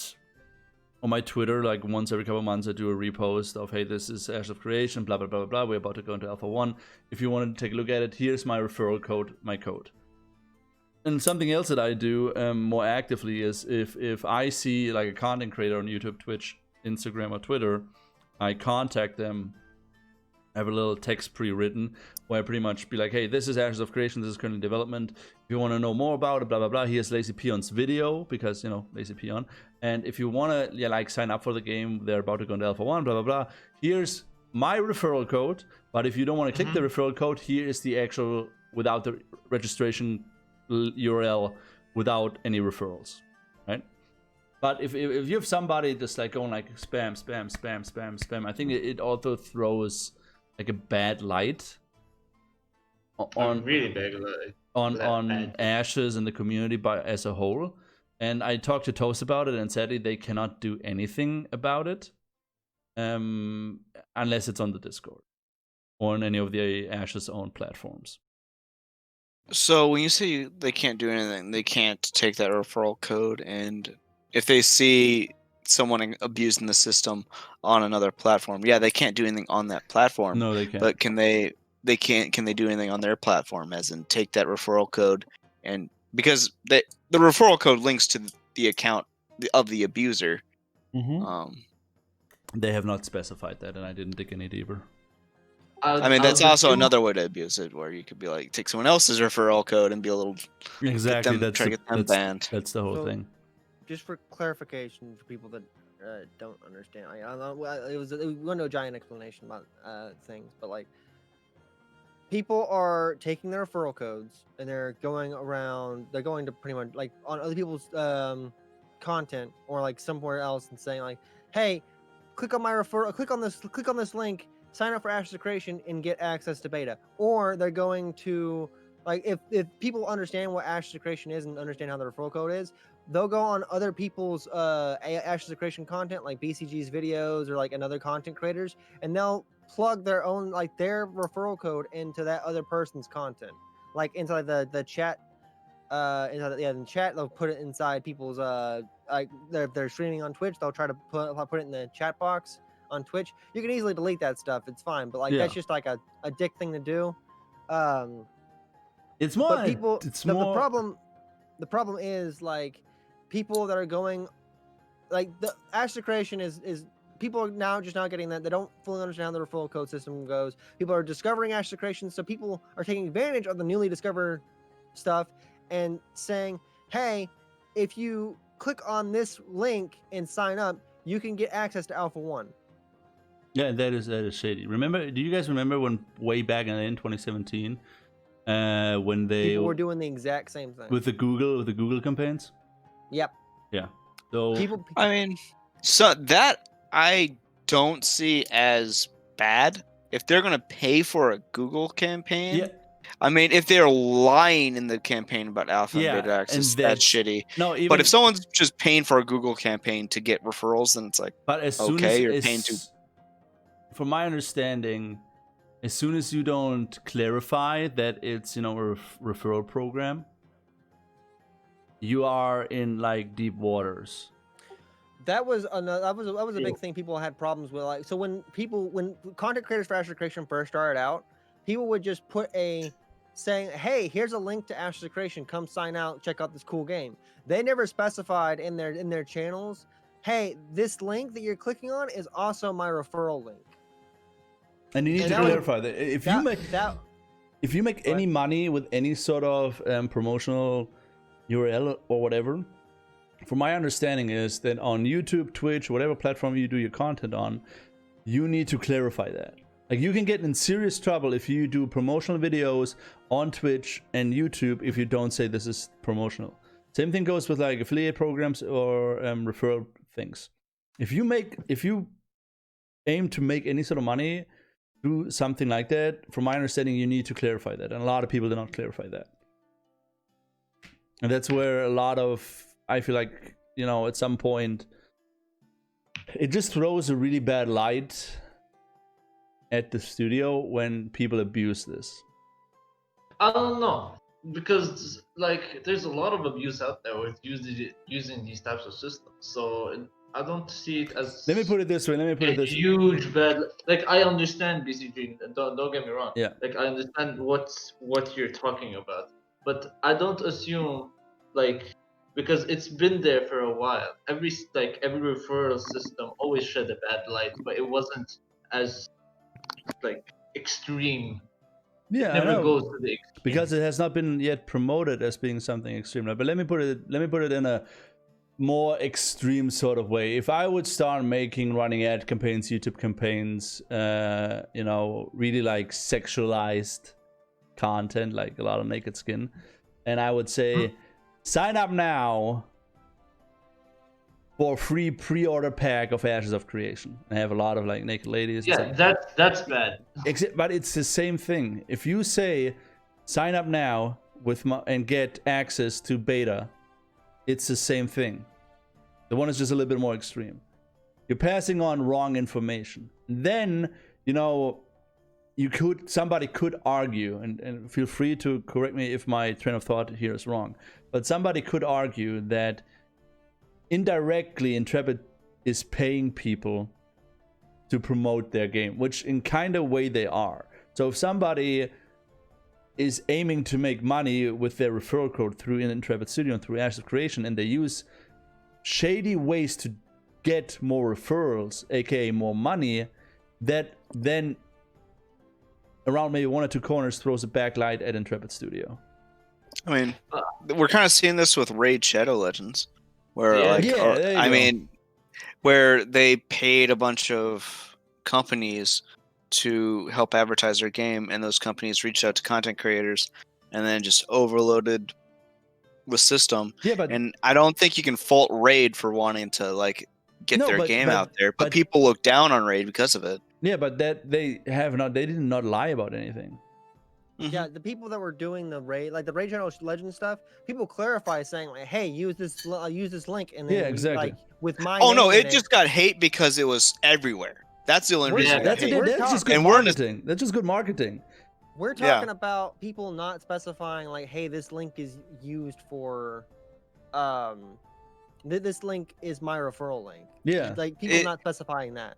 on my Twitter, like once every couple of months, I do a repost of, hey, this is Ashes of Creation, blah blah blah blah blah. We're about to go into Alpha 1. If you want to take a look at it, here's my referral code, my code. And something else that I do more actively is if I see like a content creator on YouTube, Twitch, Instagram, or Twitter, I contact them. I have a little text pre-written where I pretty much be like, hey, this is Ashes of Creation, this is currently in development. If you want to know more about it, blah blah blah, here's Lazy Peon's video, because Lazy Peon. And if you want to like sign up for the game, they're about to go into Alpha 1, blah blah blah. Here's my referral code, but if you don't want to click the referral code, here is the actual without the registration URL without any referrals, right? But if you have somebody just like going like spam, I think it also throws like a bad light on really bad light on Ashes and the community as a whole. And I talked to Toast about it, and sadly they cannot do anything about it unless it's on the Discord or on any of the Ashes own platforms. So when you say they can't do anything, they can't take that referral code, and if they see someone abusing the system on another platform, yeah, they can't do anything on that platform. No, they can't. But can they do anything on their platform, as in take that referral code, and because the referral code links to the account of the abuser. They have not specified that, and I didn't dig any deeper. I mean, that's also another way to abuse it, where you could be like, take someone else's referral code and be a little Exactly. try to get them banned. That's the whole So, thing. Just for clarification for people that don't understand, I don't know, it went to a giant explanation about things, but like people are taking their referral codes and they're going around. They're going to pretty much like on other people's content or like somewhere else and saying like, "Hey, click on my referral. Click on this link. Sign up for Ashes of Creation and get access to beta." Or they're going to like if people understand what Ashes of Creation is and understand how the referral code is, they'll go on other people's Ashes of Creation content like BCG's videos or like another content creators, and they'll plug their own like their referral code into that other person's content, like inside the chat. In chat they'll put it inside people's like if they're streaming on Twitch, they'll try to put it in the chat box on Twitch. You can easily delete that stuff, it's fine, but like that's just like a dick thing to do. It's more. But people, it's the more. the problem is like people that are going like the Ashes of Creation is people are now getting that they don't fully understand how the referral code system goes. People are discovering Ashes of Creation, so people are taking advantage of the newly discovered stuff and saying, "Hey, if you click on this link and sign up, you can get access to Alpha 1." Yeah, that is shady. Do you guys remember when way back in 2017, when people were doing the exact same thing with the Google campaigns? Yep. Yeah. So I mean, so that I don't see as bad if they're gonna pay for a Google campaign. yeah. I mean, if they're lying in the campaign about alpha Yeah, and beta access, and that's shitty. No, even But if someone's just paying for a Google campaign to get referrals, then it's like, but as soon okay, as you're paying to. From my understanding, as soon as you don't clarify that it's a referral program, you are in like deep waters. That was a big thing people had problems with. Like, so when content creators for Ashes of Creation first started out, people would just put saying, "Hey, here's a link to Ashes of Creation. Come sign out. Check out this cool game." They never specified in their channels, "Hey, this link that you're clicking on is also my referral link." And you need to clarify that if you make any money with any sort of promotional URL or whatever, from my understanding is that on YouTube, Twitch, whatever platform you do your content on, you need to clarify that. Like, you can get in serious trouble if you do promotional videos on Twitch and YouTube if you don't say this is promotional. Same thing goes with like affiliate programs or referral things. If you aim to make any sort of money through something like that, from my understanding, you need to clarify that, and a lot of people do not clarify that. And that's where a lot of, I feel like, at some point, it just throws a really bad light at the studio when people abuse this. I don't know, because like there's a lot of abuse out there with using these types of systems. So I don't see it as. Let me put it this way. Huge bad. Like, I understand BCG. Don't get me wrong. Yeah. Like, I understand what you're talking about, but I don't assume like, because it's been there for a while. Every referral system always shed a bad light, but it wasn't as like extreme. Yeah, it never goes to the extreme because it has not been yet promoted as being something extreme. But let me put it in a more extreme sort of way. If I would start running ad campaigns, YouTube campaigns, really like sexualized content, like a lot of naked skin, and I would say, sign up now for a free pre-order pack of Ashes of Creation. I have a lot of like naked ladies. Yeah, that's bad. But it's the same thing. If you say, sign up now and get access to beta, it's the same thing. The one is just a little bit more extreme. You're passing on wrong information. Then, somebody could argue, and feel free to correct me if my train of thought here is wrong, but somebody could argue that indirectly Intrepid is paying people to promote their game, which in kind of way they are. So if somebody is aiming to make money with their referral code through Intrepid Studio and through Ashes of Creation, and they use shady ways to get more referrals, aka more money, that then around maybe 1 or 2 corners throws a backlight at Intrepid Studio. I mean, we're kind of seeing this with Raid Shadow Legends, where Yeah. like, Yeah, there you go. mean, where they paid a bunch of companies to help advertise their game, and those companies reached out to content creators, and then just overloaded the system. Yeah, but And I don't think you can fault Raid for wanting to like get No, their but- game but- out there, but but- people look down on Raid because of it. yeah, but that they did not lie about anything. Mhm. Yeah, the people that were doing the raid, like the Raid Shadow Legend stuff, people clarify saying like, "Hey, use this link," and then Yeah, exactly. like with my Oh no, name in it just got hate because it was everywhere. That's the only We're- reason. it That's got We're hate. just good And we're in a- marketing. That's just good marketing. We're Yeah. talking about people not specifying like, "Hey, this link is used for, this link is my referral link." Yeah. Like people It- not specifying that.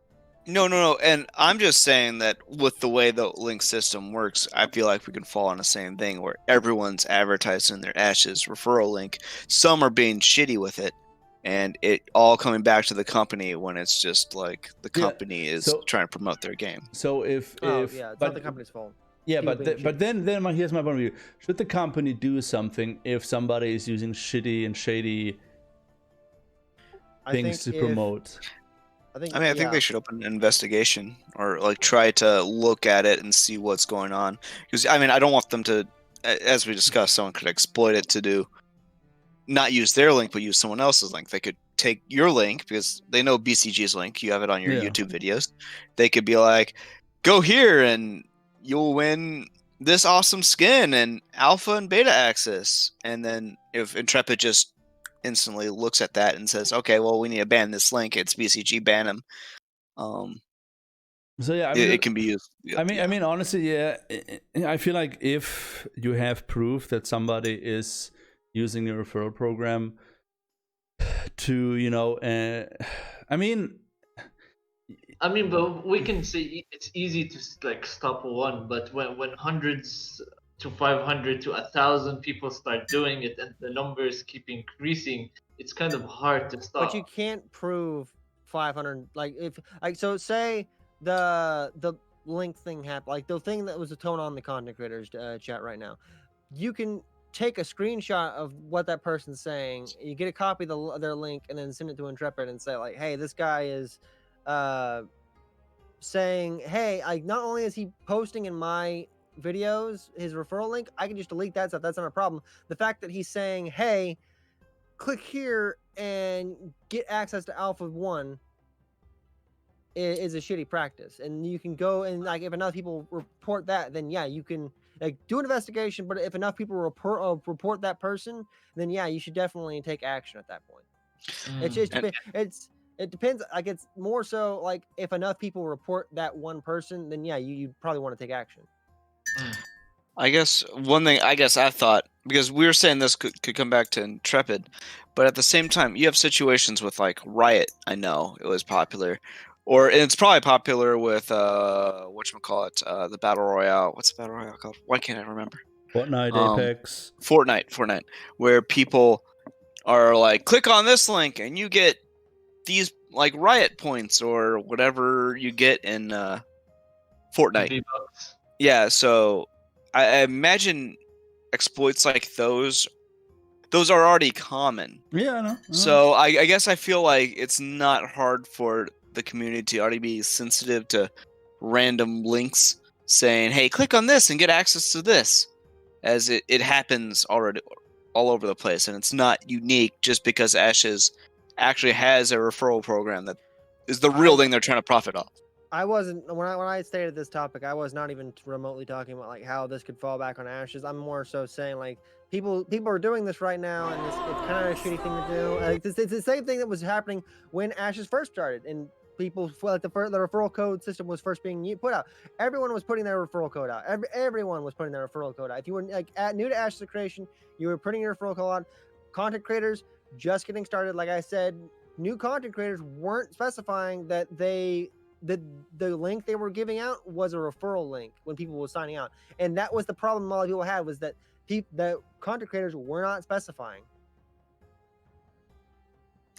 No. And I'm just saying that with the way the link system works, I feel like we can fall on the same thing where everyone's advertising their Ashes referral link. Some are being shitty with it, and it all coming back to the company when it's just like the Yeah, company is so- trying to promote their game. So if Oh if yeah, it's but, not the company's fault. yeah, people but being but then here's my point of view. Should the company do something if somebody is using shitty and shady I things to think if- promote? I mean, I think yeah. they should open an investigation or like try to look at it and see what's going on. Because I mean, I don't want them to, as we discussed, someone could exploit it to do not use their link but use someone else's link. They could take your link because they know BCG's link. You have it on your Yeah. YouTube videos. They could be like, "Go here and you'll win this awesome skin and alpha and beta access." And then if Intrepid just instantly looks at that and says, "Okay, well, we need to ban this link. It's BCG, ban him." So yeah, I mean, It can be used. I mean, honestly, yeah, I feel like if you have proof that somebody is using the referral program to, I mean, but we can say it's easy to like stop one, but when hundreds to 500 to 1,000 people start doing it and the numbers keep increasing, it's kind of hard to stop. But you can't prove 500. Like if like so, say the link thing happened, like the thing that was a tone on the content creators chat right now. You can take a screenshot of what that person's saying. You get a copy of their link and then send it to Intrepid and say like, "Hey, this guy is saying, hey, not only is he posting in my videos his referral link, I can just delete that stuff. That's not a problem. The fact that he's saying, hey, click here and get access to Alpha 1 is a shitty practice." And you can go and like if enough people report that, then yeah, you can like do an investigation. But if enough people report that person, then yeah, you should definitely take action at that point. It's just it depends. Like it's more so like if enough people report that one person, then yeah, you probably want to take action. I guess one thing I thought, because we were saying this could come back to Intrepid, but at the same time, you have situations with like Riot. I know it was popular, or it's probably popular with whatchamacallit, the battle royale. What's the battle royale called? Why can't I remember? Fortnite, Apex, Fortnite, where people are like, click on this link and you get these like Riot points or whatever you get in Fortnite. V-Bucks. Yeah, so I imagine exploits like those are already common. Yeah, I know. So I guess I feel like it's not hard for the community to already be sensitive to random links saying, hey, click on this and get access to this, as it happens already all over the place, and it's not unique just because Ashes actually has a referral program that is the real thing they're trying to profit off. I wasn't when I stated this topic. I was not even remotely talking about like how this could fall back on Ashes. I'm more so saying like people are doing this right now, and it's kind of a shitty thing to do. Like, it's the same thing that was happening when Ashes first started, and people like the referral code system was first being put out. Everyone was putting their referral code out. Everyone was putting their referral code out. If you were like new to Ashes creation, you were putting your referral code out. Content creators just getting started, like I said, new content creators weren't specifying that the link they were giving out was a referral link when people were signing out, and that was the problem a lot of people had, was that the content creators were not specifying.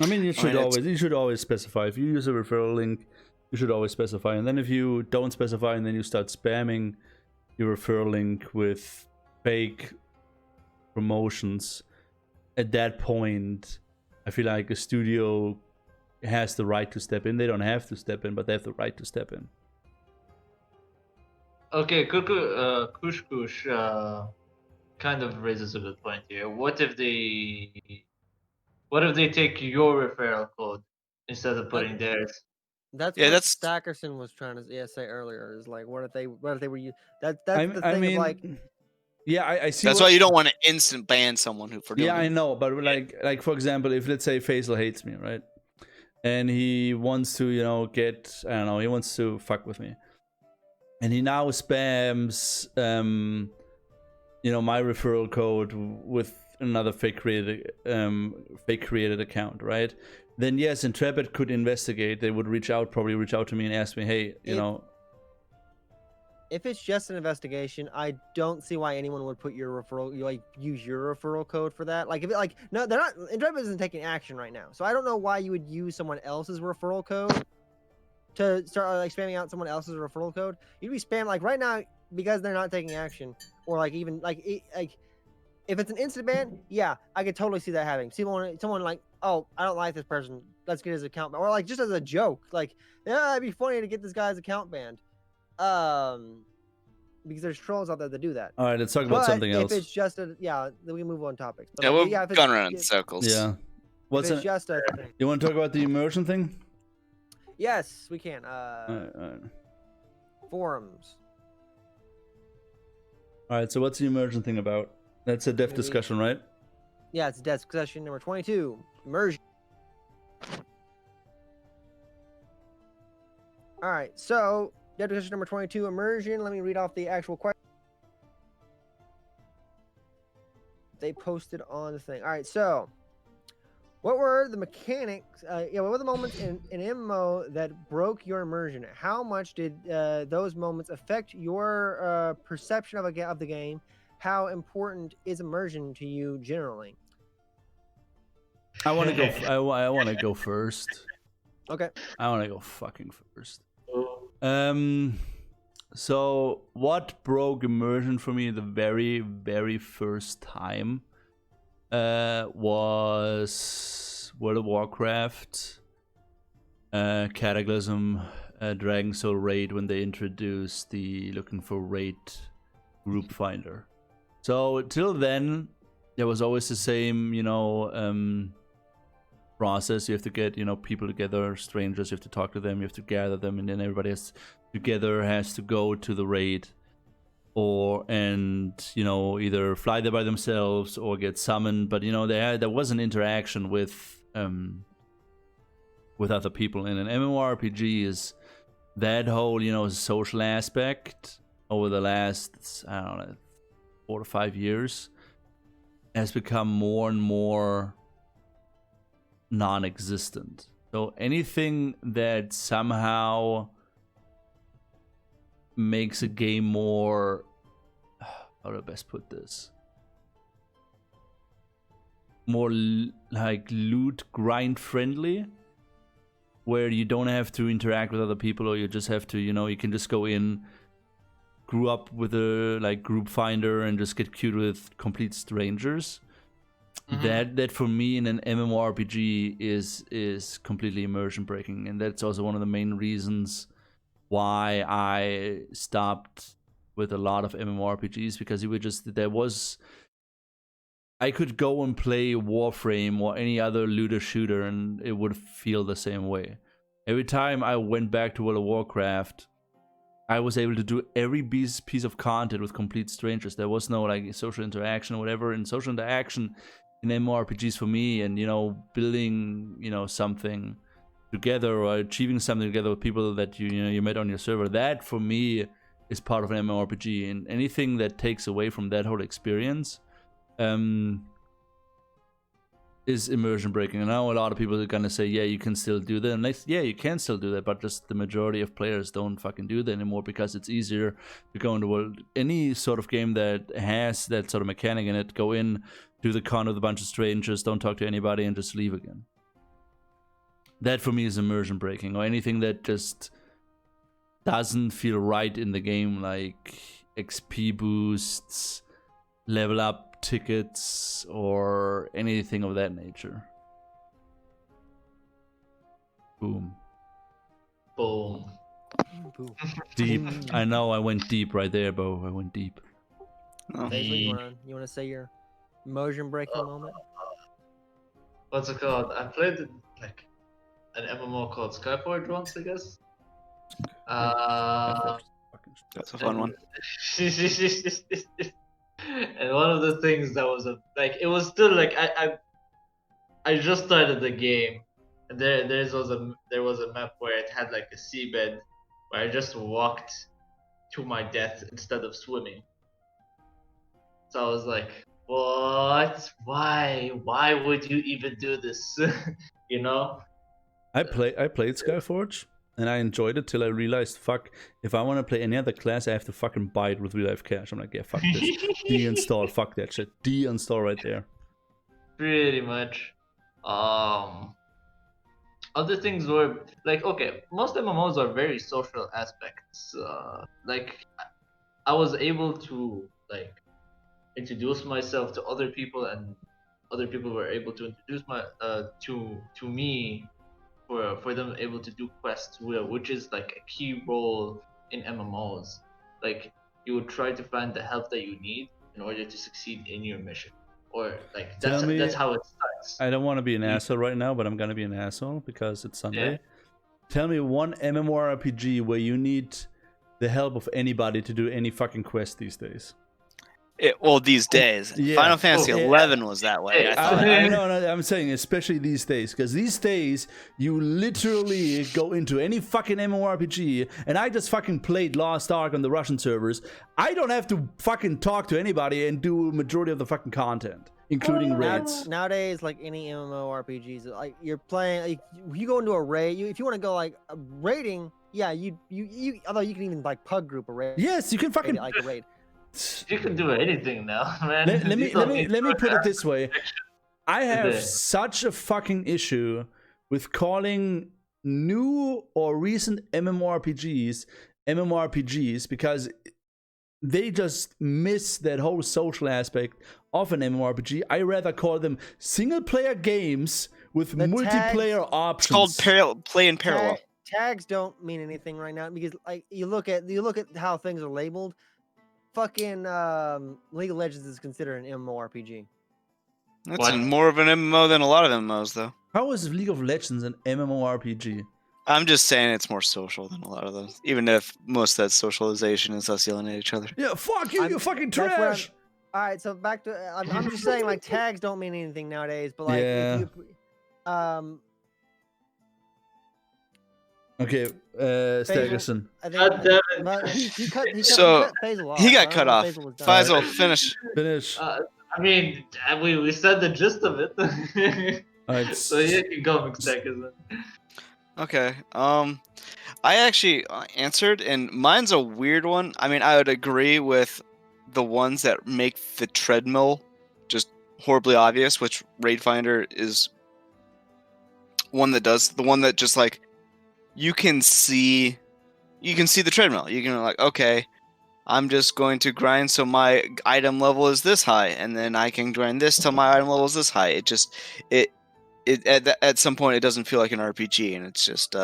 I mean, you should always specify. If you use a referral link, you should always specify. And then if you don't specify and then you start spamming your referral link with fake promotions, at that point, I feel like a studio has the right to step in. They don't have to step in, but they have the right to step in. Okay, Kush kind of raises a good point here. What if they take your referral code instead of putting theirs? That's Yeah, what that's- Stackerson was trying to say earlier. Is like, what if they were you? That's I the thing mean, of like, yeah, I see. That's what, why you don't want to instant ban someone for doing Yeah, I it. know, but like for example, if let's say Faisal hates me, right, and he wants to, you know, he wants to fuck with me, and he now spams, you know, my referral code with another fake created account, right? Then yes, Intrepid could investigate. They would probably reach out to me and ask me, hey, you know. if it's just an investigation, I don't see why anyone would put your referral, use your referral code for that. Like, if it, like, no, they're not. Intrepid isn't taking action right now, so I don't know why you would use someone else's referral code to start like spamming out someone else's referral code. You'd be spam like right now because they're not taking action, or like even like if it's an instant ban, yeah, I could totally see that happening. Someone like, oh, I don't like this person, let's get his account banned. Or like just as a joke, like, yeah, it'd be funny to get this guy's account banned. Because there's trolls out there that do that. All right, let's talk about something else. If it's just a, yeah, then we can move on topics. But Yeah, like, we're if it's, going around in circles. Yeah. If it's just a thing. You want to talk about the immersion thing? Yes, we can. Alright. Forums. All right, so what's the immersion thing about? That's a dev discussion, right? Yeah, it's desk session number 22. Immersion. All right, so dev discussion number 22, immersion. Let me read off the actual question they posted on the thing. All right, so what were the mechanics? What were the moments in MMO that broke your immersion? How much did those moments affect your perception of the game? How important is immersion to you generally? I want to go. I want to go first. Okay. I want to go fucking first. So what broke immersion for me the very, very first time was World of Warcraft, Cataclysm, Dragon Soul Raid, when they introduced the looking for raid group finder. So till then, there was always the same, you know, process. You have to get, you know, people together, strangers. You have to talk to them. You have to gather them, and then everybody has to go to the raid, and you know, either fly there by themselves or get summoned. But you know, there was an interaction with other people. And an MMORPG is that whole, you know, social aspect over the last, I don't know, 4 to 5 years has become more and more non-existent. So anything that somehow makes a game more, how do I best put this, more like loot grind friendly, where you don't have to interact with other people, or you just have to, you know, you can just go in, grew up with a like group finder and just get queued with complete strangers. That for me in an MMORPG is completely immersion breaking, and that's also one of the main reasons why I stopped with a lot of MMORPGs, because I could go and play Warframe or any other looter shooter and it would feel the same way. Every time I went back to World of Warcraft, I was able to do every piece of content with complete strangers. There was no like social interaction or whatever. And social interaction in MMORPGs for me, and you know, building, you know, something together or achieving something together with people that you met on your server, that for me is part of an MMORPG. And anything that takes away from that whole experience is immersion breaking. And now a lot of people are gonna say, yeah, you can still do that. And yeah, you can still do that, but just the majority of players don't fucking do that anymore, because it's easier to go into any sort of game that has that sort of mechanic in it. Go in, do the con with a bunch of strangers, don't talk to anybody, and just leave again. That for me is immersion breaking. Or anything that just doesn't feel right in the game, like XP boosts, level up tickets, or anything of that nature. Boom. Boom. Boo. Deep. I know I went deep right there, Bo. I went deep. Oh. Faisal, you wanna say your immersion breaking moment? What's it called? I played like an MMO called Skyforge once, I guess. That's a fun one. And one of the things that was it was still like I just started the game, and there was a map where it had like a seabed where I just walked to my death instead of swimming. So I was like, what? Why would you even do this? You know? I played Skyforge and I enjoyed it till I realized, fuck, if I want to play any other class, I have to fucking buy it with real life cash. I'm like, yeah, fuck this. Deinstall, fuck that shit. Deinstall right there. Pretty much. Other things were like, okay, most MMOs are very social aspects. Like I was able to like introduce myself to other people, and other people were able to introduce to me for them able to do quests, which is like a key role in MMOs. Like you would try to find the help that you need in order to succeed in your mission, or like that's how it starts. I don't want to be an asshole right now, but I'm gonna be an asshole because it's Sunday. Yeah. Tell me one MMORPG where you need the help of anybody to do any fucking quest these days. Well, these days, Yeah. Final Fantasy Oh, yeah. 11 was that way. I thought. No, I'm saying especially these days, because these days you literally go into any fucking MMORPG, and I just fucking played Lost Ark on the Russian servers. I don't have to fucking talk to anybody and do majority of the fucking content, including raids. Nowadays, like any MMORPGs, like you're playing, like you go into a raid. If you want to go like raiding, yeah, you although you can even like pug group a raid. Yes, you can fucking like a raid. You can do anything now, man. Let me put it this way. I have there. such a fucking issue with calling new or recent MMORPGs because they just miss that whole social aspect of an MMORPG. I rather call them single player games with multiplayer options. It's called play in parallel. Tags don't mean anything right now because like you look at how things are labeled. Fucking League of Legends is considered an MMORPG. That's more of an MMO than a lot of MMOs, though. How is League of Legends an MMORPG? I'm just saying it's more social than a lot of those. Even if most of that socialization is us yelling at each other. Yeah, fuck you, you fucking trash! All right, so back to I'm just saying like tags don't mean anything nowadays, but like if you Okay, Stegerson. God damn it. He cut Faisal off. He got cut off. Faisal, finish. Finish. I mean, we said the gist of it. So you can go, McStackers. Okay. I actually answered, and mine's a weird one. I mean, I would agree with the ones that make the treadmill just horribly obvious, which Raid Finder is one that does. The one that just like you can see the treadmill. You can like, okay, I'm just going to grind so my item level is this high, and then I can grind this till my item level is this high. It at some point it doesn't feel like an RPG, and it's just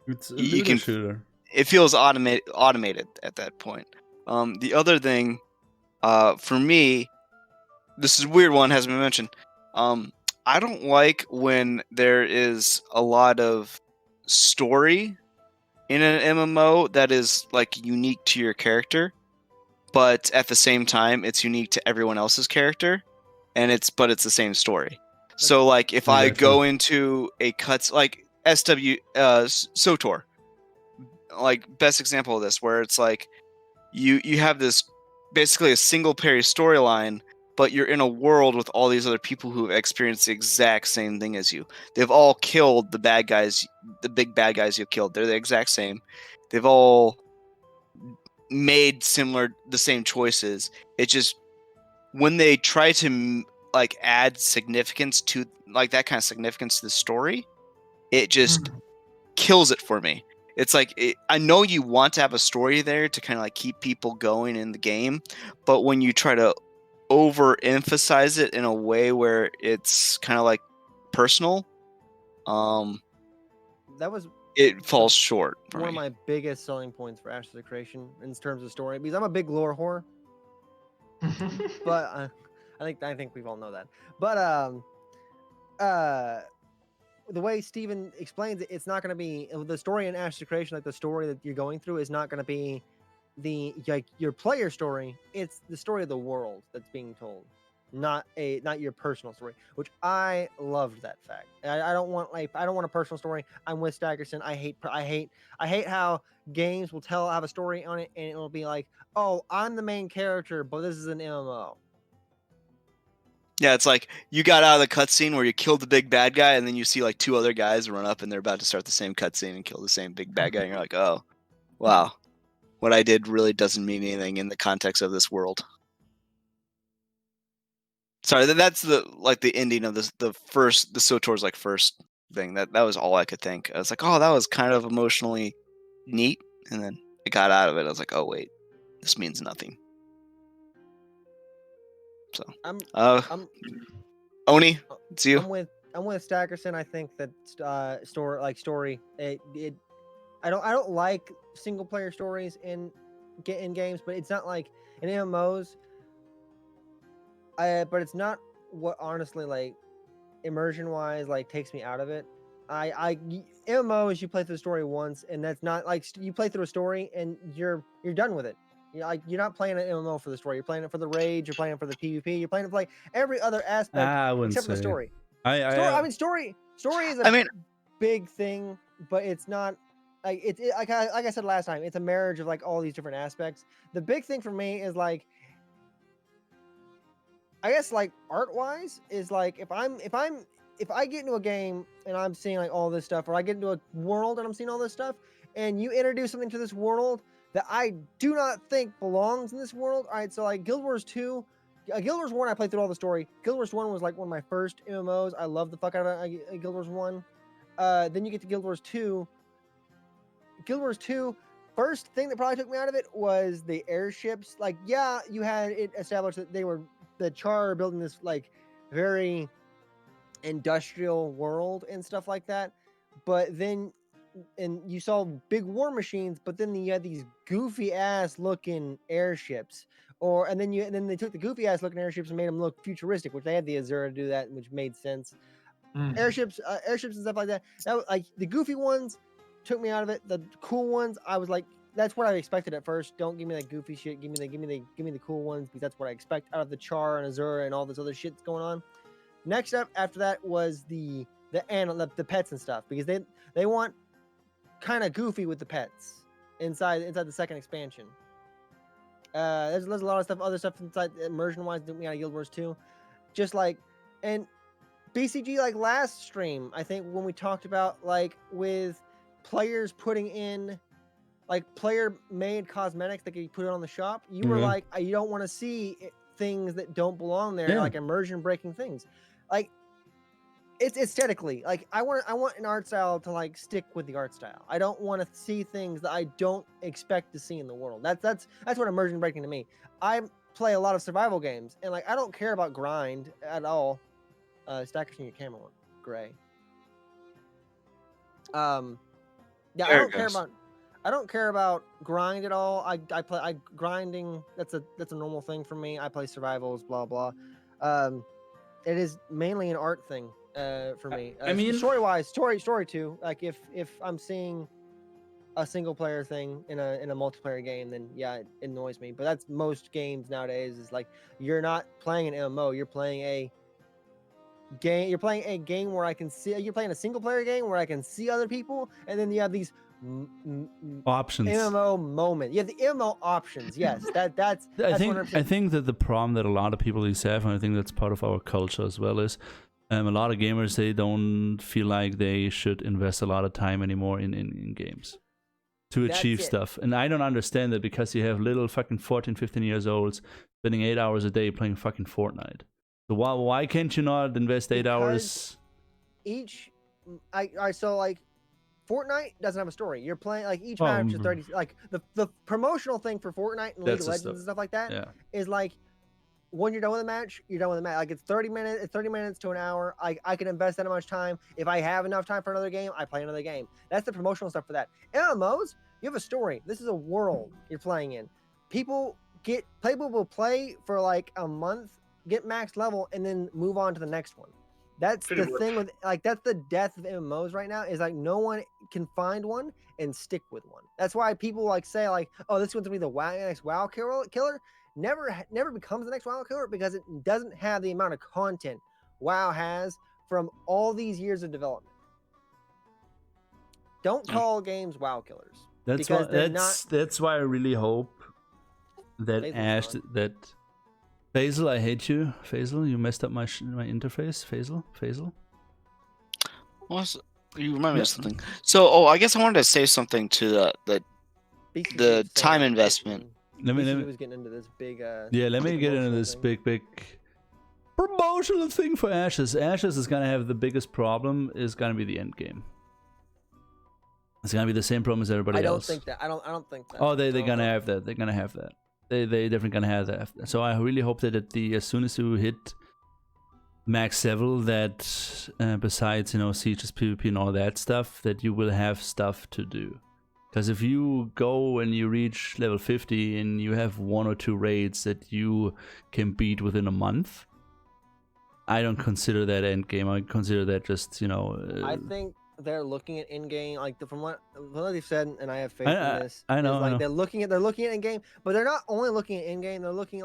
it's a shooter. It feels automated at that point. The other thing, for me, this is a weird one, hasn't been mentioned. I don't like when there is a lot of story in an MMO that is like unique to your character, but at the same time it's unique to everyone else's character, and it's the same story. So like if I go into a cuts like SOTOR, like best example of this, where it's like you have this basically a single player storyline, but you're in a world with all these other people who have experienced the exact same thing as you. They've all killed the bad guys, the big bad guys you killed. They're the exact same. They've all made the same choices. It's just when they try to like add significance to like that kind of significance to the story, it just kills it for me. It's like I know you want to have a story there to kind of like keep people going in the game, but when you try to overemphasize it in a way where it's kind of like personal, That was it falls short for one me. of my biggest selling points for Ashes of Creation in terms of story, because I'm a big lore whore. But I think we all know that. But the way Steven explains it, it's not going to be the story in Ashes of Creation. Like the story that you're going through is not going to be your player story. It's the story of the world that's being told, not your personal story. Which I loved that fact. I don't want a personal story. I'm with Staggerson. I hate how games will have a story on it and it'll be like, oh, I'm the main character, but this is an MMO. Yeah, it's like you got out of the cutscene where you killed the big bad guy, and then you see like 2 other guys run up and they're about to start the same cutscene and kill the same big bad guy, and you're like, oh, wow, what I did really doesn't mean anything in the context of this world. Sorry, that's the ending of the SOTOR's like first thing. That was all I could think. I was like, oh, that was kind of emotionally neat, and then I got out of it. I was like, oh wait, this means nothing. So, Oni, it's you. I'm with Stackerson. I think that story. I don't like single player stories in games, but it's not like in MMOs. But it's not what honestly like immersion wise like takes me out of it. MMOs you play through the story once, and that's not like you play through a story and you're done with it. You're not playing an MMO for the story. You're playing it for the rage. You're playing it for the PvP. You're playing it for like every other aspect except for the story. Story is a big thing, but it's not like like I said last time. It's a marriage of like all these different aspects. The big thing for me is like, I guess like art wise is like if I get into a game and I'm seeing like all this stuff, or I get into a world and I'm seeing all this stuff, and you introduce something to this world that I do not think belongs in this world. All right, so like Guild Wars 2, Guild Wars 1, I played through all the story. Guild Wars 1 was like one of my first MMOs. I love the fuck out of Guild Wars 1. Then you get to Guild Wars 2. Guild Wars 2, first thing that probably took me out of it was the airships. Like, yeah, you had it established that the Char building this like very industrial world and stuff like that, but then you saw big war machines, but then you had these goofy ass looking airships, and then they took the goofy ass looking airships and made them look futuristic, which they had the Azura to do that, which made sense. Airships and stuff like that. That was, like the goofy ones took me out of it. The cool ones, I was like, that's what I expected at first. Don't give me that goofy shit. Give me the cool ones, because that's what I expect out of the Char and Azura and all this other shit that's going on. Next up after that was the pets and stuff, because they want kind of goofy with the pets inside the second expansion. There's a lot of other stuff inside immersion wise that we got Guild Wars 2. Just like, and BCG, like last stream, I think when we talked about like with players putting in like player made cosmetics that you put it on the shop, you were like, you don't want to see things that don't belong there, like immersion breaking things. Like, it's aesthetically, like I want an art style to like stick with the art style. I don't want to see things that I don't expect to see in the world. That's what immersion breaking to me. I play a lot of survival games, and like I don't care about grind at all. Stacker's in your camera one, gray. Yeah, I don't care about grind at all. I grinding. That's a normal thing for me. I play survivals, blah blah. It is mainly an art thing for me. I mean, story too. Like if I'm seeing a single player thing in a multiplayer game, then yeah, it annoys me. But that's most games nowadays. Is like you're not playing an MMO. You're playing a game. You're playing a game where I can see. You're playing a single player game where I can see other people, and then you have these options. MMO moment. Yeah, the MMO options. Yes, that's. I think that the problem that a lot of people have, and I think that's part of our culture as well, is a lot of gamers, they don't feel like they should invest a lot of time anymore in games to achieve stuff. And I don't understand that, because you have little fucking 14, 15 years olds spending 8 hours a day playing fucking Fortnite. So why can't you not invest 8 hours? So like Fortnite doesn't have a story. You're playing like each Oh, match is 30. Like the promotional thing for Fortnite and League That's of the Legends stuff. and stuff like that is Yeah. like when you're done with the match, you're done with the match. Like it's 30 minutes. It's 30 minutes to an hour. I can invest that much time. If I have enough time for another game, I play another game. That's the promotional stuff for that. MMOs, you have a story. This is a world you're playing in. People will play for like a month, get max level, and then move on to the next one. That's Pretty the much. thing with like that's the death of MMOs right now is like no one can find one and stick with one. That's why people like say like, oh, this one's gonna be the next WoW killer. Never becomes the next WoW killer because it doesn't have the amount of content WoW has from all these years of development. Don't call games WoW killers. That's because why. they're That's why I really hope that Basil's Ash gone. that. Faisal, I hate you. Faisal, you messed up my interface. Faisal. You remind me of something. So, I guess I wanted to say something to the time investment. Let me- was getting into this big. Yeah, let me get into promotional this thing. big promotional thing for Ashes. Ashes is gonna have the biggest problem. Is gonna be the end game. It's gonna be the same problem as everybody I don't else. think that. I don't think that. Oh, they're I don't gonna know. have that. They're gonna have that. They definitely gonna have that. So I really hope that as soon as you hit max level, that besides sieges, PvP, and all that stuff, that you will have stuff to do. Because if you go and you reach level 50 and you have 1 or 2 raids that you can beat within a month, I don't consider that end game. I consider that just I think they're looking at in-game, like from what they've said, and I have faith I in this. know, is, I like know. they're looking at in-game, but they're not only looking at in-game. They're looking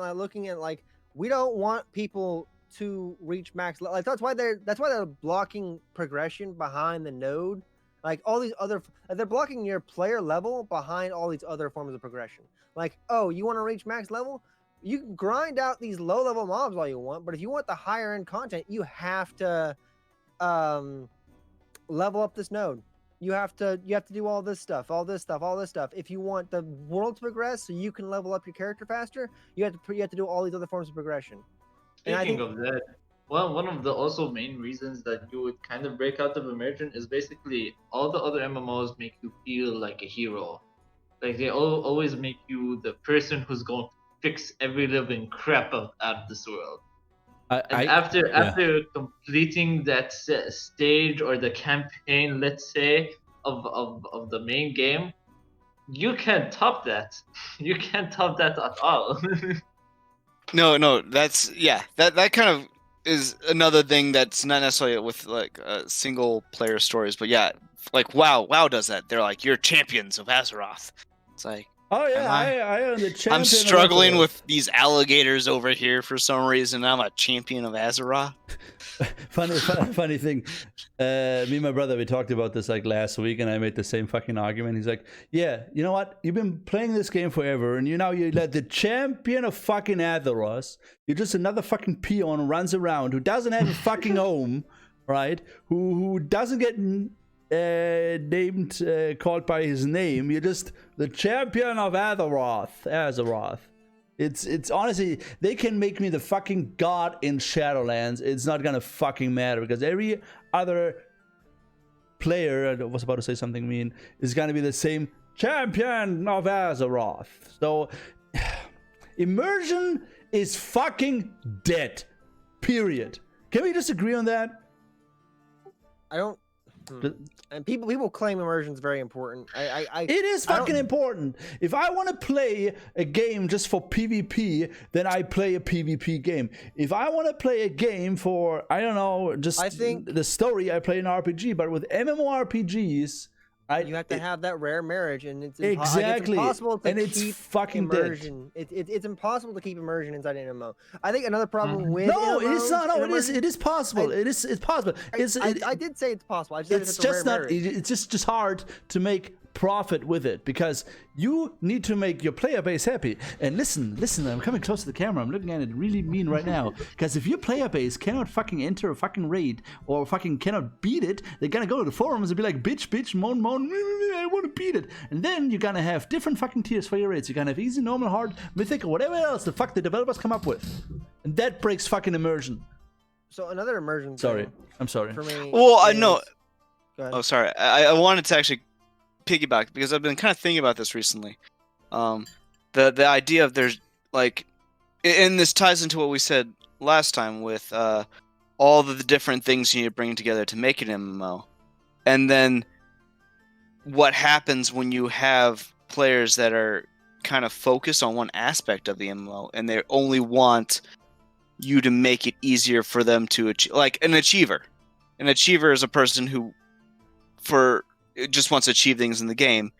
at like we don't want people to reach max level. Like that's why they're blocking progression behind the node. Like all these other, they're blocking your player level behind all these other forms of progression. Like, oh, you want to reach max level? You can grind out these low-level mobs all you want, but if you want the higher-end content, you have to level up this node. You have to do all this stuff. If you want the world to progress, so you can level up your character faster, you have to do all these other forms of progression. And I Speaking think of that, one of the also main reasons that you would kind of break out of immersion is basically all the other MMOs make you feel like a hero. Like they always make you the person who's going to fix every living crap out of this world. And after completing that stage or the campaign, let's say, of the main game, you can't top that. You can't top that at all. No, that's that kind of is another thing that's not necessarily with like single player stories, but yeah, like WoW does that. They're like, you're champions of Azeroth. It's like, Oh yeah, Am I am the champion. I'm of struggling Azeroth. with these alligators over here for some reason. I'm a champion of Azeroth. funny thing. Me and my brother, we talked about this like last week, and I made the same fucking argument. He's like, "Yeah, you know what? You've been playing this game forever, and you're like the champion of fucking Azeroth. You're just another fucking peon who runs around, who doesn't have a fucking home, right? Who doesn't get called by his name. You're just the champion of Azeroth. It's honestly, they can make me the fucking god in Shadowlands. It's not gonna fucking matter because every other player, I was about to say something mean, is gonna be the same champion of Azeroth. So immersion is fucking dead. Period. Can we just agree on that? I don't. And people claim immersion is very important. It is fucking important. If I want to play a game just for PvP, then I play a PvP game. If I want to play a game for, I don't know, just the story, I play an RPG. But with MMORPGs, you have to have that rare marriage, and it's exactly, it's impossible to and it's keep fucking immersion. It's impossible to keep immersion inside an MMO. I think another problem with no, it is not. No, immersion, it is possible. It's possible. I did say it's possible. I just it's said just a rare not. marriage. It's just hard to make profit with it because you need to make your player base happy. And listen, I'm coming close to the camera. I'm looking at it really mean right now. Because if your player base cannot fucking enter a fucking raid or fucking cannot beat it, they're gonna go to the forums and be like, bitch, moan, I want to beat it. And then you're gonna have different fucking tiers for your raids. You're gonna have easy, normal, hard, mythic, or whatever else the fuck the developers come up with. And that breaks fucking immersion. So another immersion. Sorry, thing I'm sorry. for me. Well, I know. Go ahead. Oh, sorry. I wanted to actually piggyback because I've been kind of thinking about this recently. The idea of there's like, and this ties into what we said last time with all of the different things you need to bring together to make an MMO, and then what happens when you have players that are kind of focused on one aspect of the MMO and they only want you to make it easier for them to achieve, like an achiever. An achiever is a person who just wants to achieve things in the game.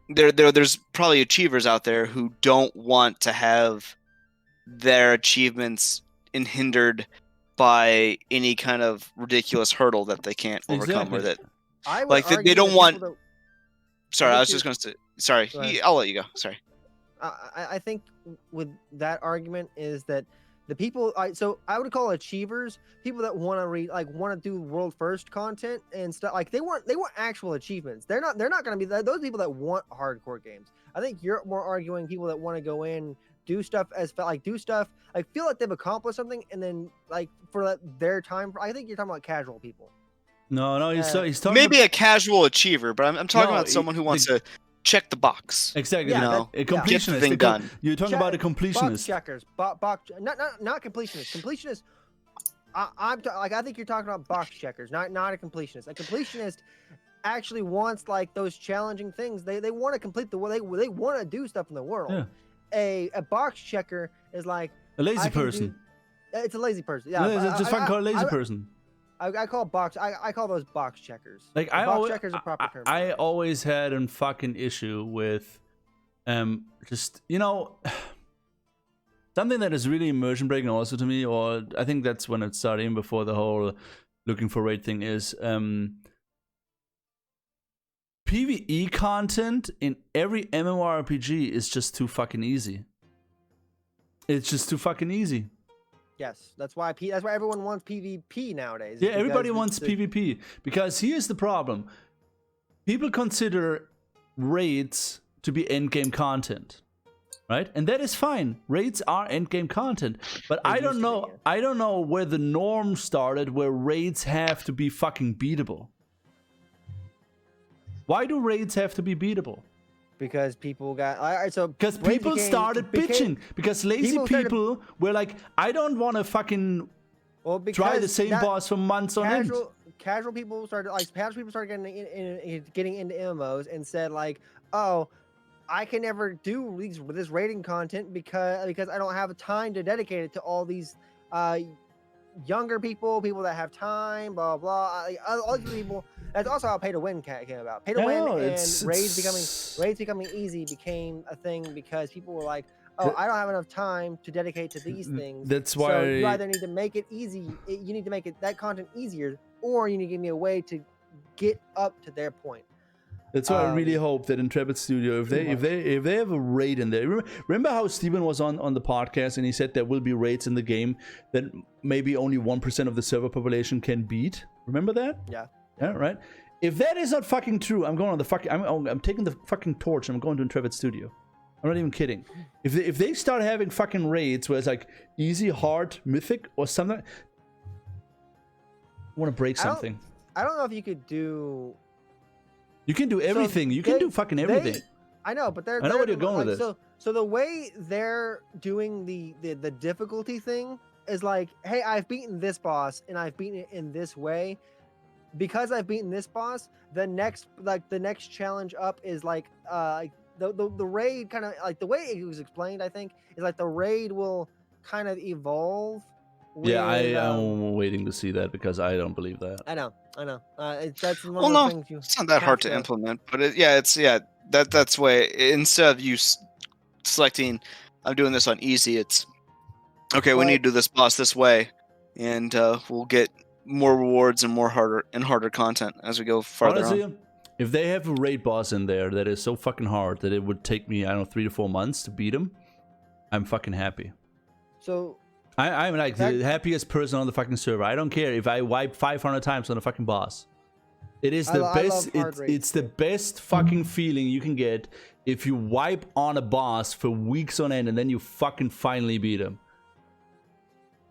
There's probably achievers out there who don't want to have their achievements hindered by any kind of ridiculous hurdle that they can't overcome, or that I would like they argue don't that want. people Sorry, I was think just going to say. Sorry, Go ahead. I'll let you go. Sorry. I think with that argument is that the people so I would call achievers people that want to want to do world first content and stuff. Like they want actual achievements. They're not going to be those people that want hardcore games. I think you're more arguing people that want to go in, do stuff feel like they've accomplished something, and then like for their time. I think you're talking about casual people. No, he's talking Maybe a casual achiever, but I'm talking about someone who wants to check the box. Exactly. Yeah, A completionist. Get the thing done. You're talking about a completionist. Box checkers. Not completionists. Completionists. I think you're talking about box checkers, not a completionist. A completionist actually wants like those challenging things. They want to complete they want to do stuff in the world. Yeah. A box checker is like A lazy person. It's a lazy person. Yeah. No, just fucking call it a lazy person. I call those box checkers. Like box checkers are proper term. I always had a fucking issue with, just something that is really immersion breaking also to me, or I think that's when it started, even before the whole looking for raid thing is, PvE content in every MMORPG is just too fucking easy. It's just too fucking easy. Yes, that's why everyone wants PvP nowadays. Yeah, everybody wants PvP because here's the problem: people consider raids to be endgame content, right? And that is fine. Raids are endgame content, but I don't know. I don't know where the norm started, where raids have to be fucking beatable. Why do raids have to be beatable? Because people got because people started bitching because lazy people were like, I don't want to fucking try the same boss for months on end. Casual people started getting into MMOs and said like, oh, I can never do this raiding content because I don't have time to dedicate it to all these younger people that have time, blah blah. All these people. That's also how pay to win came about. Pay to win and raids becoming easy became a thing because people were like, oh, I don't have enough time to dedicate to these things. That's why so you either need to make it easy. You need to make that content easier, or you need to give me a way to get up to their point. That's why I really hope that Intrepid Studio, if they have a raid in there, remember how Steven was on the podcast and he said there will be raids in the game that maybe only 1% of the server population can beat. Remember that? Yeah. Yeah, right. If that is not fucking true, I'm going on the fucking. I'm taking the fucking torch and I'm going to Intrepid Studio. I'm not even kidding. If they start having fucking raids where it's like easy, hard, mythic, or something, I want to break something. I don't know if you could do. You can do everything. You can do fucking everything. I know, but I know where you're going with this. So the way they're doing the difficulty thing is like, hey, I've beaten this boss and I've beaten it in this way. Because I've beaten this boss, the next challenge up is like the raid kind of like the way it was explained. I think is like the raid will kind of evolve. Yeah, I am waiting to see that because I don't believe that. I know. That's one of the things you. It's not that hard to implement, but that's way instead of you selecting, I'm doing this on easy. It's okay. We need to do this boss this way, and we'll get more rewards and harder content as we go farther on. If they have a raid boss in there that is so fucking hard that it would take me, I don't know, 3 to 4 months to beat him, I'm fucking happy. So I'm like the happiest person on the fucking server. I don't care if I wipe 500 times on a fucking boss. It is the best. It's the best fucking feeling you can get if you wipe on a boss for weeks on end and then you fucking finally beat him.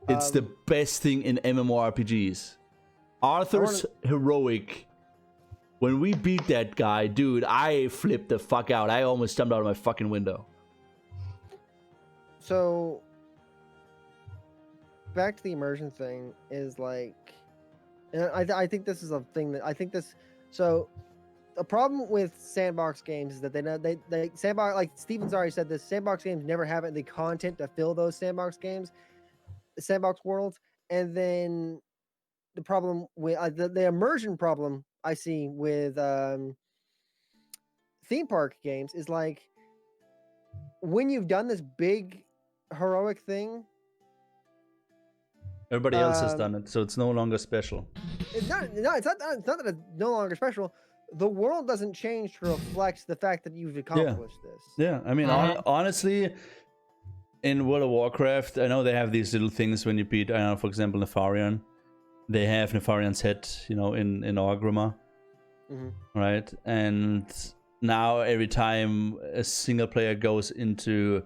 It's the best thing in MMORPGs. Arthur's heroic. When we beat that guy, dude, I flipped the fuck out. I almost jumped out of my fucking window. So, back to the immersion thing is like, and I think this is a thing that I think this. So, the problem with sandbox games is that they sandbox, like Steven's already said this, sandbox games never have the content to fill those sandbox games, sandbox worlds, and then the problem with the immersion problem I see with theme park games is like when you've done this big heroic thing, everybody else has done it, so it's no longer special. It's not that it's no longer special. The world doesn't change to reflect the fact that you've accomplished this. Yeah, I mean, honestly, in World of Warcraft, I know they have these little things when you beat, I don't know, for example, Nefarian. They have Nefarian's head, you know, in Orgrimmar, right? And now every time a single player goes into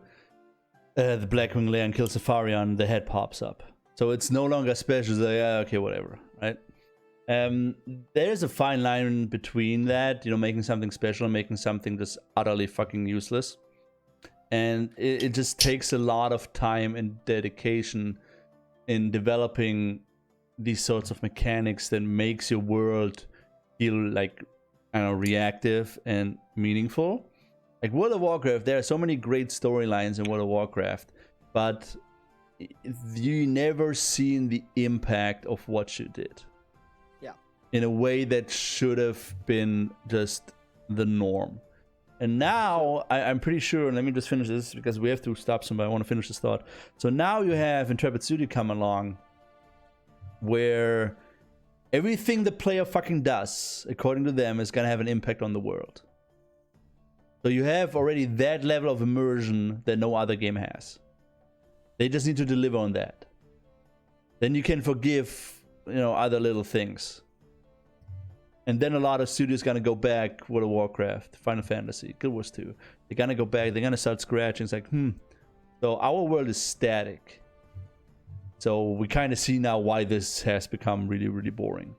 the Blackwing Lair and kills Nefarian, the head pops up. So it's no longer special. So yeah, okay, whatever, right? There's a fine line between that, you know, making something special and making something just utterly fucking useless. And it just takes a lot of time and dedication in developing these sorts of mechanics that makes your world feel like, I don't know, reactive and meaningful. Like World of Warcraft, there are so many great storylines in World of Warcraft, but you never seen the impact of what you did. Yeah. In a way that should have been just the norm. And now, I'm pretty sure, and let me just finish this because we have to stop somebody. I want to finish this thought. So now you have Intrepid Studio come along where everything the player fucking does, according to them, is going to have an impact on the world. So you have already that level of immersion that no other game has. They just need to deliver on that. Then you can forgive, you know, other little things. And then a lot of studios gonna go back, World of Warcraft, Final Fantasy, Guild Wars 2. They're gonna go back, they're gonna start scratching. It's like, So our world is static. So we kind of see now why this has become really, really boring.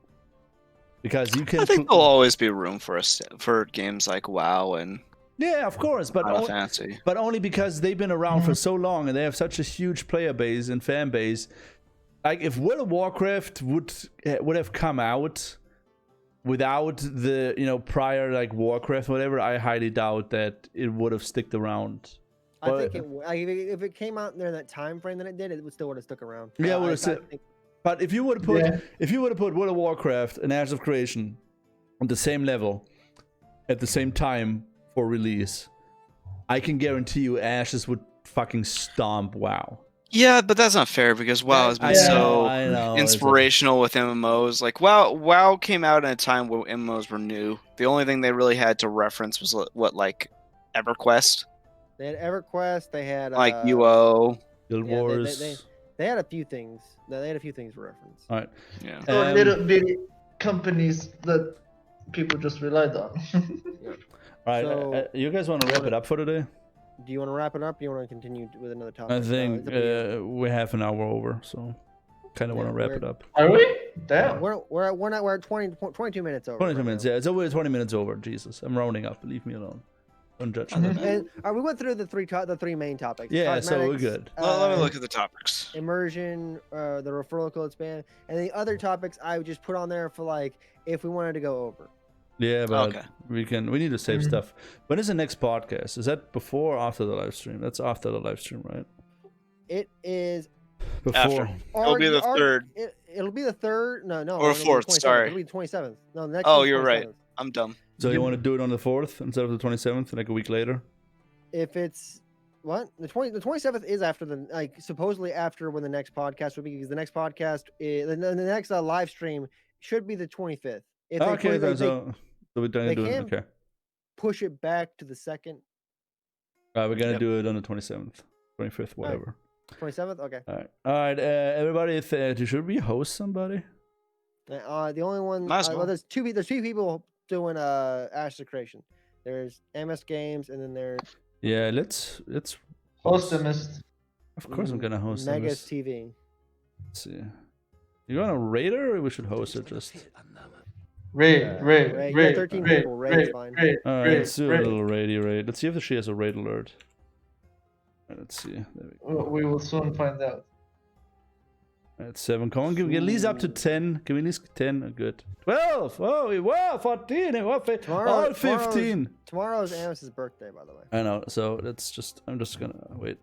Because you can... I think there'll always be room for games like WoW and... Yeah, of course, but only because they've been around for so long and they have such a huge player base and fan base. Like if World of Warcraft would have come out without the, you know, prior like Warcraft or whatever, I highly doubt that it would have sticked around. I think if it came out in that time frame that it did, it would still would have stuck around. Yeah, would have. But if you would have put World of Warcraft and Ashes of Creation on the same level at the same time for release, I can guarantee you Ashes would fucking stomp WoW. Yeah, but that's not fair because WoW has been so inspirational with MMOs. Like WoW came out in a time where MMOs were new. The only thing they really had to reference was what, like EverQuest. They had EverQuest. They had like UO, Guild Wars. They had a few things. They had a few things to reference. All right. Yeah. So little bitty companies that people just relied on. All right. So, you guys want to wrap it up for today? Do you want to wrap it up? Or do you want to continue with another topic? I think we're half an hour over, so kind of want to wrap it up. Are we? Damn. We're at 22 minutes over. 22 minutes. Yeah, it's over 20 minutes over. Jesus, I'm rounding up. Leave me alone. Don't judge me. And we went through the three main topics. Yeah, so we're good. Let me look at the topics. Immersion, the referral code spam, and the other topics I would just put on there for like if we wanted to go over. Yeah, but we need to save stuff. When is the next podcast? Is that before or after the live stream? That's after the live stream, right? It is before. After. It'll be the third. It'll be the third. No. Or fourth. Sorry. It'll be the 27th. No, the next. Oh, you're right. I'm dumb. So you want to do it on the 4th instead of the 27th, like a week later? If it's what the 27th is after the supposedly after when the next podcast will be, because the next podcast is the next live stream should be the 25th. If so we're gonna do it. Okay. Push it back to the 2nd. We're gonna do it on the 27th, 25th, whatever. 27th. Okay. All right. Everybody, should we host somebody? The only one. Well, there's two people doing Ashes of Creation. There's MS Games, and then there's let's host them. Of course, I'm gonna host Megas TV. Let's see. You want a raider, or we should host it just? Ray, you got 13 people. Ray's fine. Alright, let's do a little raidy raid. Let's see if she has a raid alert. Let's see. There we go. We will soon find out. That's 7. Come on, can we get at least up to 10? Can we at least 10? Oh, good. 12! Oh, wow, 14! All 15! Tomorrow's Amos' birthday, by the way. I know, so that's just... I'm just gonna... Wait.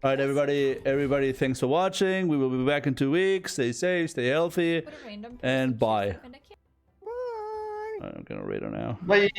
Alright, everybody, thanks for watching. We will be back in 2 weeks. Stay safe, stay healthy, and bye. Bye. I'm gonna raid her now. Bye.